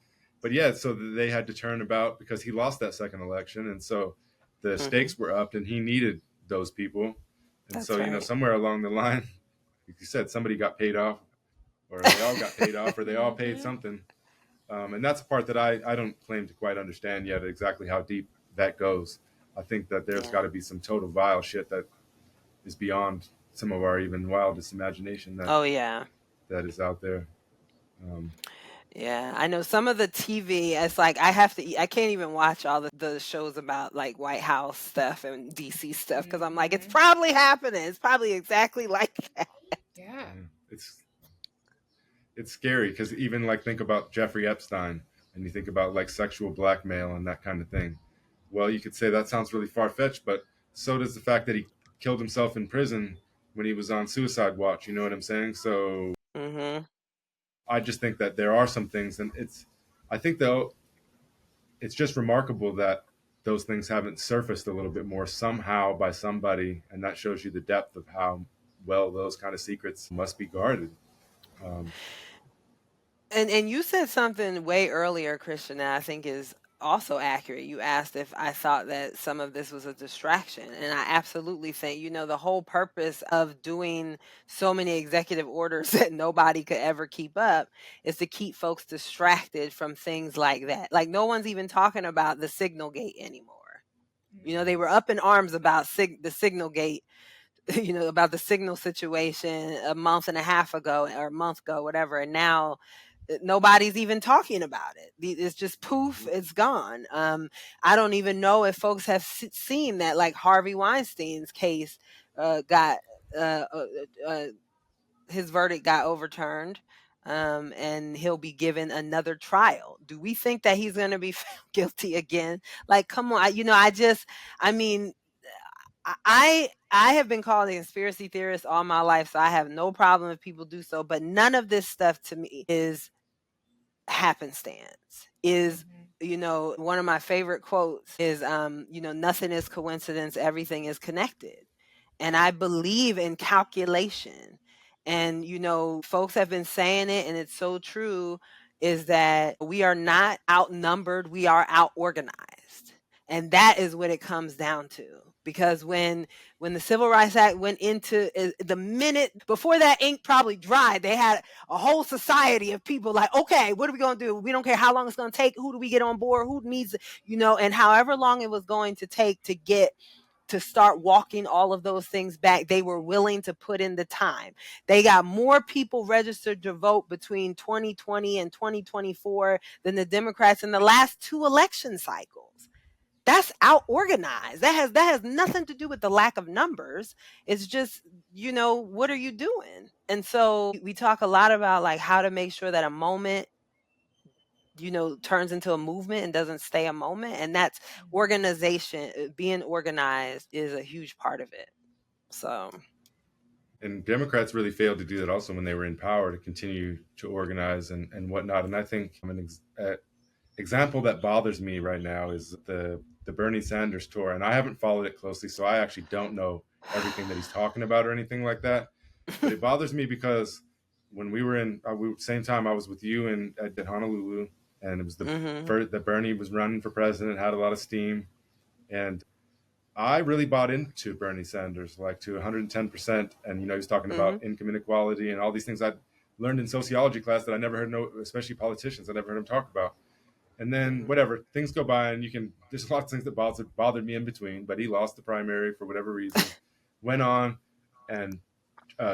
Speaker 4: but yeah, so they had to turn about because he lost that second election, and so the stakes were upped, and he needed those people. And that's so right. Somewhere along the line, like you said, somebody got paid off, or they all got paid off, or they all paid something. And that's a part that I don't claim to quite understand yet, exactly how deep that goes. I think that there's got to be some total vile shit that is beyond some of our even wildest imagination. That is out there.
Speaker 3: Yeah, I know some of the TV, it's like I can't even watch all the shows about like White House stuff and DC stuff, because I'm like, it's probably happening. It's probably exactly like that.
Speaker 2: Yeah.
Speaker 4: It's scary, because even like think about Jeffrey Epstein, and you think about like sexual blackmail and that kind of thing. Well, you could say that sounds really far-fetched, but so does the fact that he killed himself in prison when he was on suicide watch. You know what I'm saying? So I just think that there are some things, and I think though, it's just remarkable that those things haven't surfaced a little bit more somehow by somebody, and that shows you the depth of how well those kind of secrets must be guarded.
Speaker 3: And you said something way earlier, Christian, that I think is also accurate. You asked if I thought that some of this was a distraction, and I absolutely think, the whole purpose of doing so many executive orders that nobody could ever keep up is to keep folks distracted from things like that. Like, no one's even talking about the Signal Gate anymore. They were up in arms about the Signal Gate, about the signal situation a month and a half ago, or a month ago, whatever, and now nobody's even talking about it. It's just poof, it's gone. I don't even know if folks have seen that, like, Harvey Weinstein's case got his verdict got overturned, and he'll be given another trial. Do we think that he's going to be found guilty again? Like, come on. I have been called a conspiracy theorist all my life, so I have no problem if people do so, but none of this stuff to me is happenstance. One of my favorite quotes is, nothing is coincidence, everything is connected. And I believe in calculation. And, folks have been saying it, and it's so true, is that we are not outnumbered, we are outorganized. And that is what it comes down to. Because when the Civil Rights Act went into, the minute before that ink probably dried, they had a whole society of people like, okay, what are we going to do? We don't care how long it's going to take. Who do we get on board? Who needs, and however long it was going to take to get to start walking all of those things back. They were willing to put in the time. They got more people registered to vote between 2020 and 2024 than the Democrats in the last 2 election cycles. That's out organized. That has nothing to do with the lack of numbers. It's just, what are you doing? And so we talk a lot about like how to make sure that a moment turns into a movement and doesn't stay a moment. And that's organization. Being organized is a huge part of it. So.
Speaker 4: And Democrats really failed to do that also when they were in power, to continue to organize and whatnot. And I think an example that bothers me right now is the Bernie Sanders tour. And I haven't followed it closely, so I actually don't know everything that he's talking about or anything like that. But it bothers me because when we were same time I was with you at Honolulu, and it was that Bernie was running for president, had a lot of steam. And I really bought into Bernie Sanders, like to 110%. And, he was talking about income inequality and all these things I'd learned in sociology class that I never heard, especially politicians, I never heard him talk about. And then whatever, things go by, and there's lots of things that bothered me in between, but he lost the primary for whatever reason, went on, and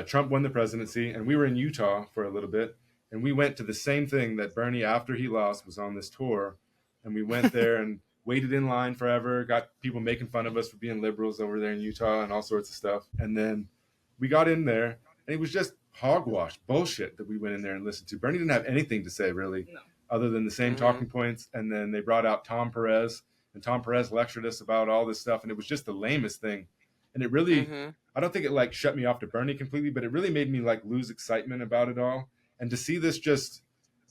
Speaker 4: Trump won the presidency, and we were in Utah for a little bit, and we went to the same thing that Bernie, after he lost, was on this tour, and we went there and waited in line forever, got people making fun of us for being liberals over there in Utah and all sorts of stuff. And then we got in there, and it was just hogwash bullshit that we went in there and listened to. Bernie didn't have anything to say, really, other than the same talking points. And then they brought out Tom Perez, and Tom Perez lectured us about all this stuff, and it was just the lamest thing. And it really, I don't think it like shut me off to Bernie completely, but it really made me like lose excitement about it all. And to see this, just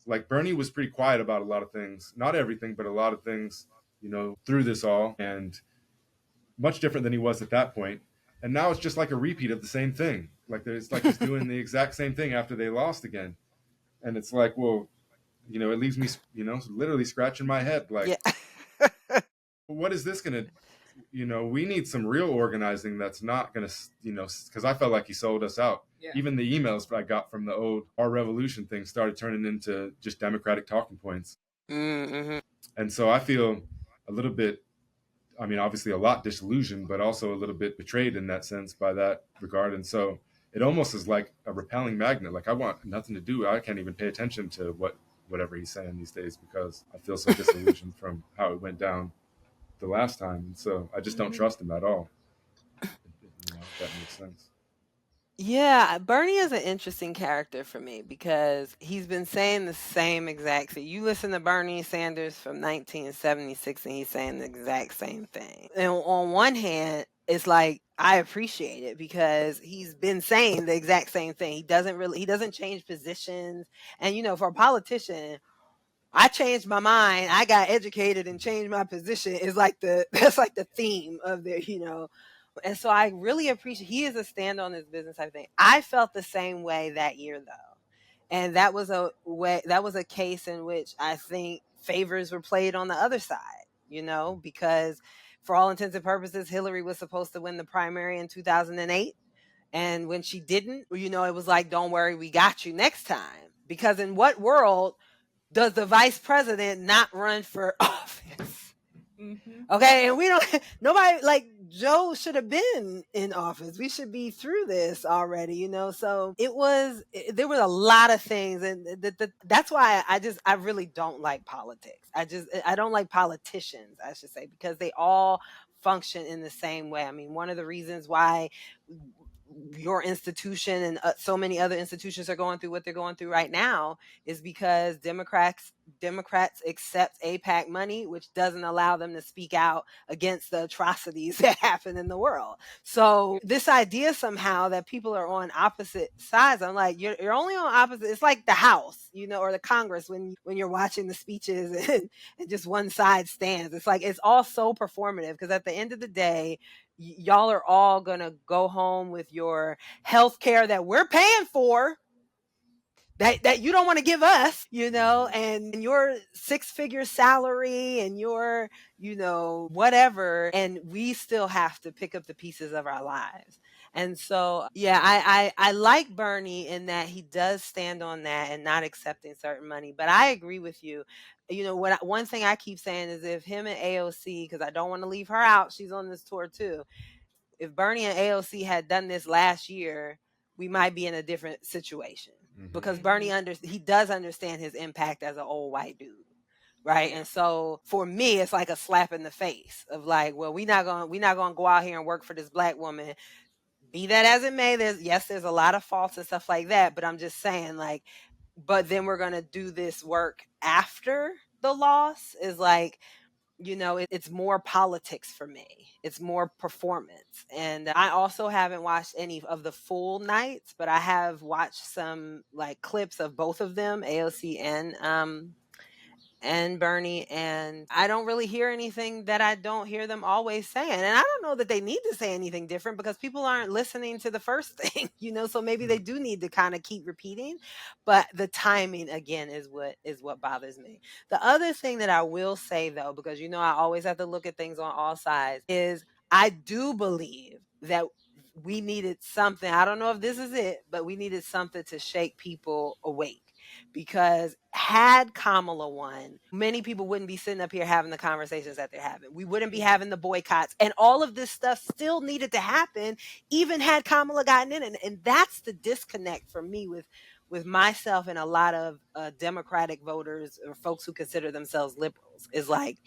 Speaker 4: like Bernie was pretty quiet about a lot of things, not everything, but a lot of things, through this all, and much different than he was at that point. And now it's just like a repeat of the same thing. It's like he's doing the exact same thing after they lost again. And it's like, well, it leaves me, literally scratching my head. Like, what is this going to, we need some real organizing that's not going to, because I felt like he sold us out. Yeah. Even the emails I got from the old Our Revolution thing started turning into just Democratic talking points. And so I feel a little bit, obviously a lot disillusioned, but also a little bit betrayed in that sense by that regard. And so it almost is like a repelling magnet. Like I want nothing to do. I can't even pay attention to whatever he's saying these days because I feel so disillusioned from how it went down the last time. And so I just don't trust him at all. If that makes sense.
Speaker 3: Yeah, Bernie is an interesting character for me because he's been saying the same exact thing. You listen to Bernie Sanders from 1976 and he's saying the exact same thing. And on one hand, it's like I appreciate it because he's been saying the exact same thing. He doesn't change positions. And for a politician, I changed my mind. I got educated and changed my position. That's like the theme of the. And so I really appreciate he is a stand on his business type thing. I felt the same way that year though. And that was a case in which I think favors were played on the other side, because for all intents and purposes, Hillary was supposed to win the primary in 2008. And when she didn't, it was like, don't worry, we got you next time. Because in what world does the vice president not run for office? Okay, and nobody like Joe should have been in office. We should be through this already, So there were a lot of things, and that's why I really don't like politics. I don't like politicians, I should say, because they all function in the same way. One of the reasons why your institution and so many other institutions are going through what they're going through right now is because Democrats accept APAC money, which doesn't allow them to speak out against the atrocities that happen in the world. So this idea somehow that people are on opposite sides, I'm like, you're only on opposite. It's like the House, or the Congress when you're watching the speeches and just one side stands. It's like it's all so performative because at the end of the day, y'all are all going to go home with your health care that we're paying for that you don't want to give us, and your 6-figure salary and your, whatever. And we still have to pick up the pieces of our lives. And so, yeah, I like Bernie in that he does stand on that and not accepting certain money. But I agree with you. One thing I keep saying is if him and AOC, because I don't want to leave her out, she's on this tour too. if Bernie and AOC had done this last year, we might be in a different situation. Because Bernie he does understand his impact as an old white dude. Right. And so for me, it's like a slap in the face of like, well, we're not gonna go out here and work for this black woman. Be that as it may, there's a lot of faults and stuff like that. But I'm just saying, like, but then we're gonna do this work after the loss is like, it's more politics for me. It's more performance. And I also haven't watched any of the full nights, but I have watched some like clips of both of them, AOC and Bernie, and I don't really hear anything that I don't hear them always saying. And I don't know that they need to say anything different because people aren't listening to the first thing, so maybe they do need to kind of keep repeating. But the timing again is what bothers me. The other thing that I will say though, because I always have to look at things on all sides, is I do believe that we needed something. I don't know if this is it, but we needed something to shake people awake. Because had Kamala won, many people wouldn't be sitting up here having the conversations that they're having. We wouldn't be having the boycotts. And all of this stuff still needed to happen, even had Kamala gotten in. And that's the disconnect for me with myself and a lot of Democratic voters or folks who consider themselves liberals, is like,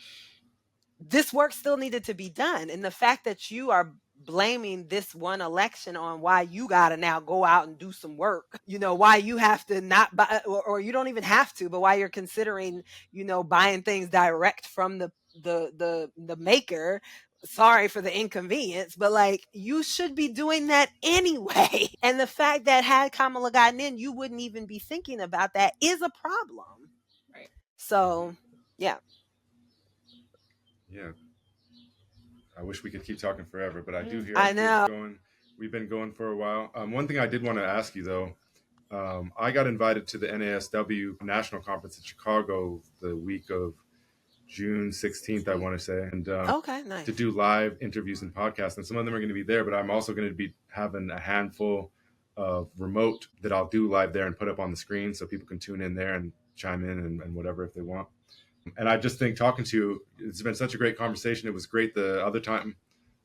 Speaker 3: this work still needed to be done. And the fact that you are blaming this one election on why you got to now go out and do some work, why you have to not buy, or you don't even have to, but why you're considering, buying things direct from the maker. Sorry for the inconvenience, but like, you should be doing that anyway. And the fact that had Kamala gotten in, you wouldn't even be thinking about that is a problem.
Speaker 2: Right.
Speaker 3: So, yeah.
Speaker 4: Yeah. I wish we could keep talking forever, but I do hear
Speaker 3: I know.
Speaker 4: We've been going for a while. One thing I did want to ask you though, I got invited to the NASW National Conference in Chicago the week of June 16th, I want to say, and
Speaker 3: okay, nice.
Speaker 4: to do live interviews and podcasts. And some of them are going to be there, but I'm also going to be having a handful of remote that I'll do live there and put up on the screen so people can tune in there and chime in and whatever if they want. And I just think talking to you, it's been such a great conversation. It was great the other time.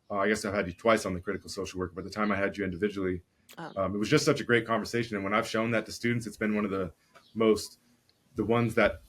Speaker 4: I guess I've had you twice on the critical social work, but the time I had you individually, it was just such a great conversation. And when I've shown that to students, it's been one of the ones that,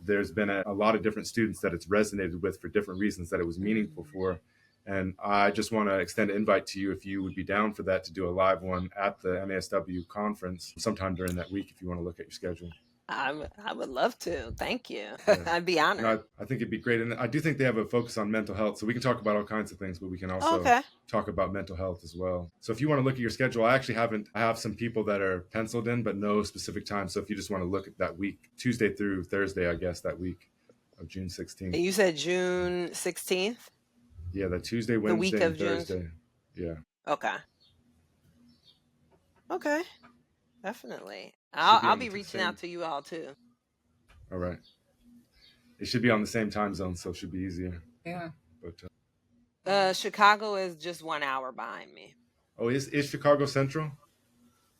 Speaker 4: there's been a lot of different students that it's resonated with for different reasons that it was meaningful for. And I just want to extend an invite to you if you would be down for that, to do a live one at the NASW conference sometime during that week if you want to look at your schedule.
Speaker 3: I would love to. Thank you. Yeah. I'd be honored.
Speaker 4: I think it'd be great. And I do think they have a focus on mental health. So we can talk about all kinds of things, but we can also talk about mental health as well. So if you want to look at your schedule, I have some people that are penciled in, but no specific time. So if you just want to look at that week, Tuesday through Thursday, I guess, that week of June 16th.
Speaker 3: And you said June 16th?
Speaker 4: Yeah, that Tuesday, Wednesday, the week of Thursday. June. Yeah.
Speaker 3: Okay. Definitely. I'll be reaching out to you all too.
Speaker 4: All right. It should be on the same time zone, so it should be easier.
Speaker 2: Yeah.
Speaker 4: But
Speaker 3: Chicago is just 1 hour behind me.
Speaker 4: Oh, is Chicago Central?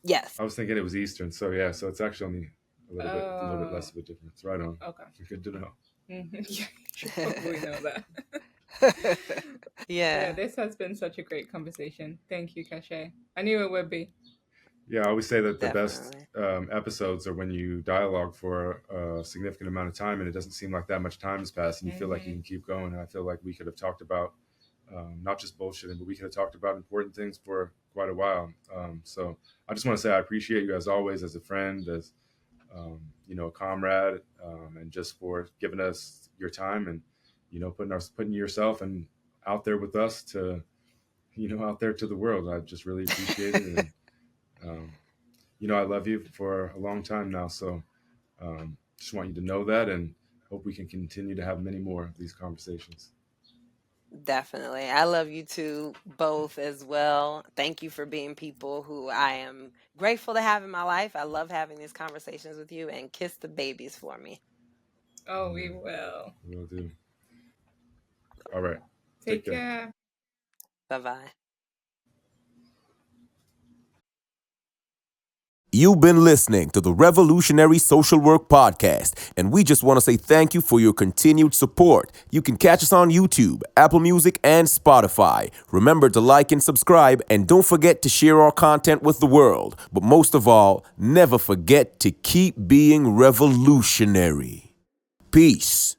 Speaker 3: Yes.
Speaker 4: I was thinking it was Eastern, so yeah, so it's actually only a little bit less of a difference. Right on.
Speaker 2: Okay.
Speaker 4: Good to know.
Speaker 2: Mm-hmm. Yeah, you probably know that.
Speaker 3: Yeah.
Speaker 2: This has been such a great conversation. Thank you, Causha. I knew it would be.
Speaker 4: Yeah, I always say that the best episodes are when you dialogue for a significant amount of time and it doesn't seem like that much time has passed and you feel like you can keep going. And I feel like we could have talked about not just bullshitting, but we could have talked about important things for quite a while. So I just want to say I appreciate you as always, as a friend, as a comrade, and just for giving us your time and putting yourself and out there with us to out there to the world. I just really appreciate it. And, I love you for a long time now. So just want you to know that and hope we can continue to have many more of these conversations.
Speaker 3: Definitely. I love you too, both as well. Thank you for being people who I am grateful to have in my life. I love having these conversations with you, and kiss the babies for me.
Speaker 2: Oh, we will.
Speaker 4: Will do. All right.
Speaker 2: Take care.
Speaker 3: Bye-bye.
Speaker 1: You've been listening to the Revolutionary Social Work Podcast, and we just want to say thank you for your continued support. You can catch us on YouTube, Apple Music, and Spotify. Remember to like and subscribe, and don't forget to share our content with the world. But most of all, never forget to keep being revolutionary. Peace.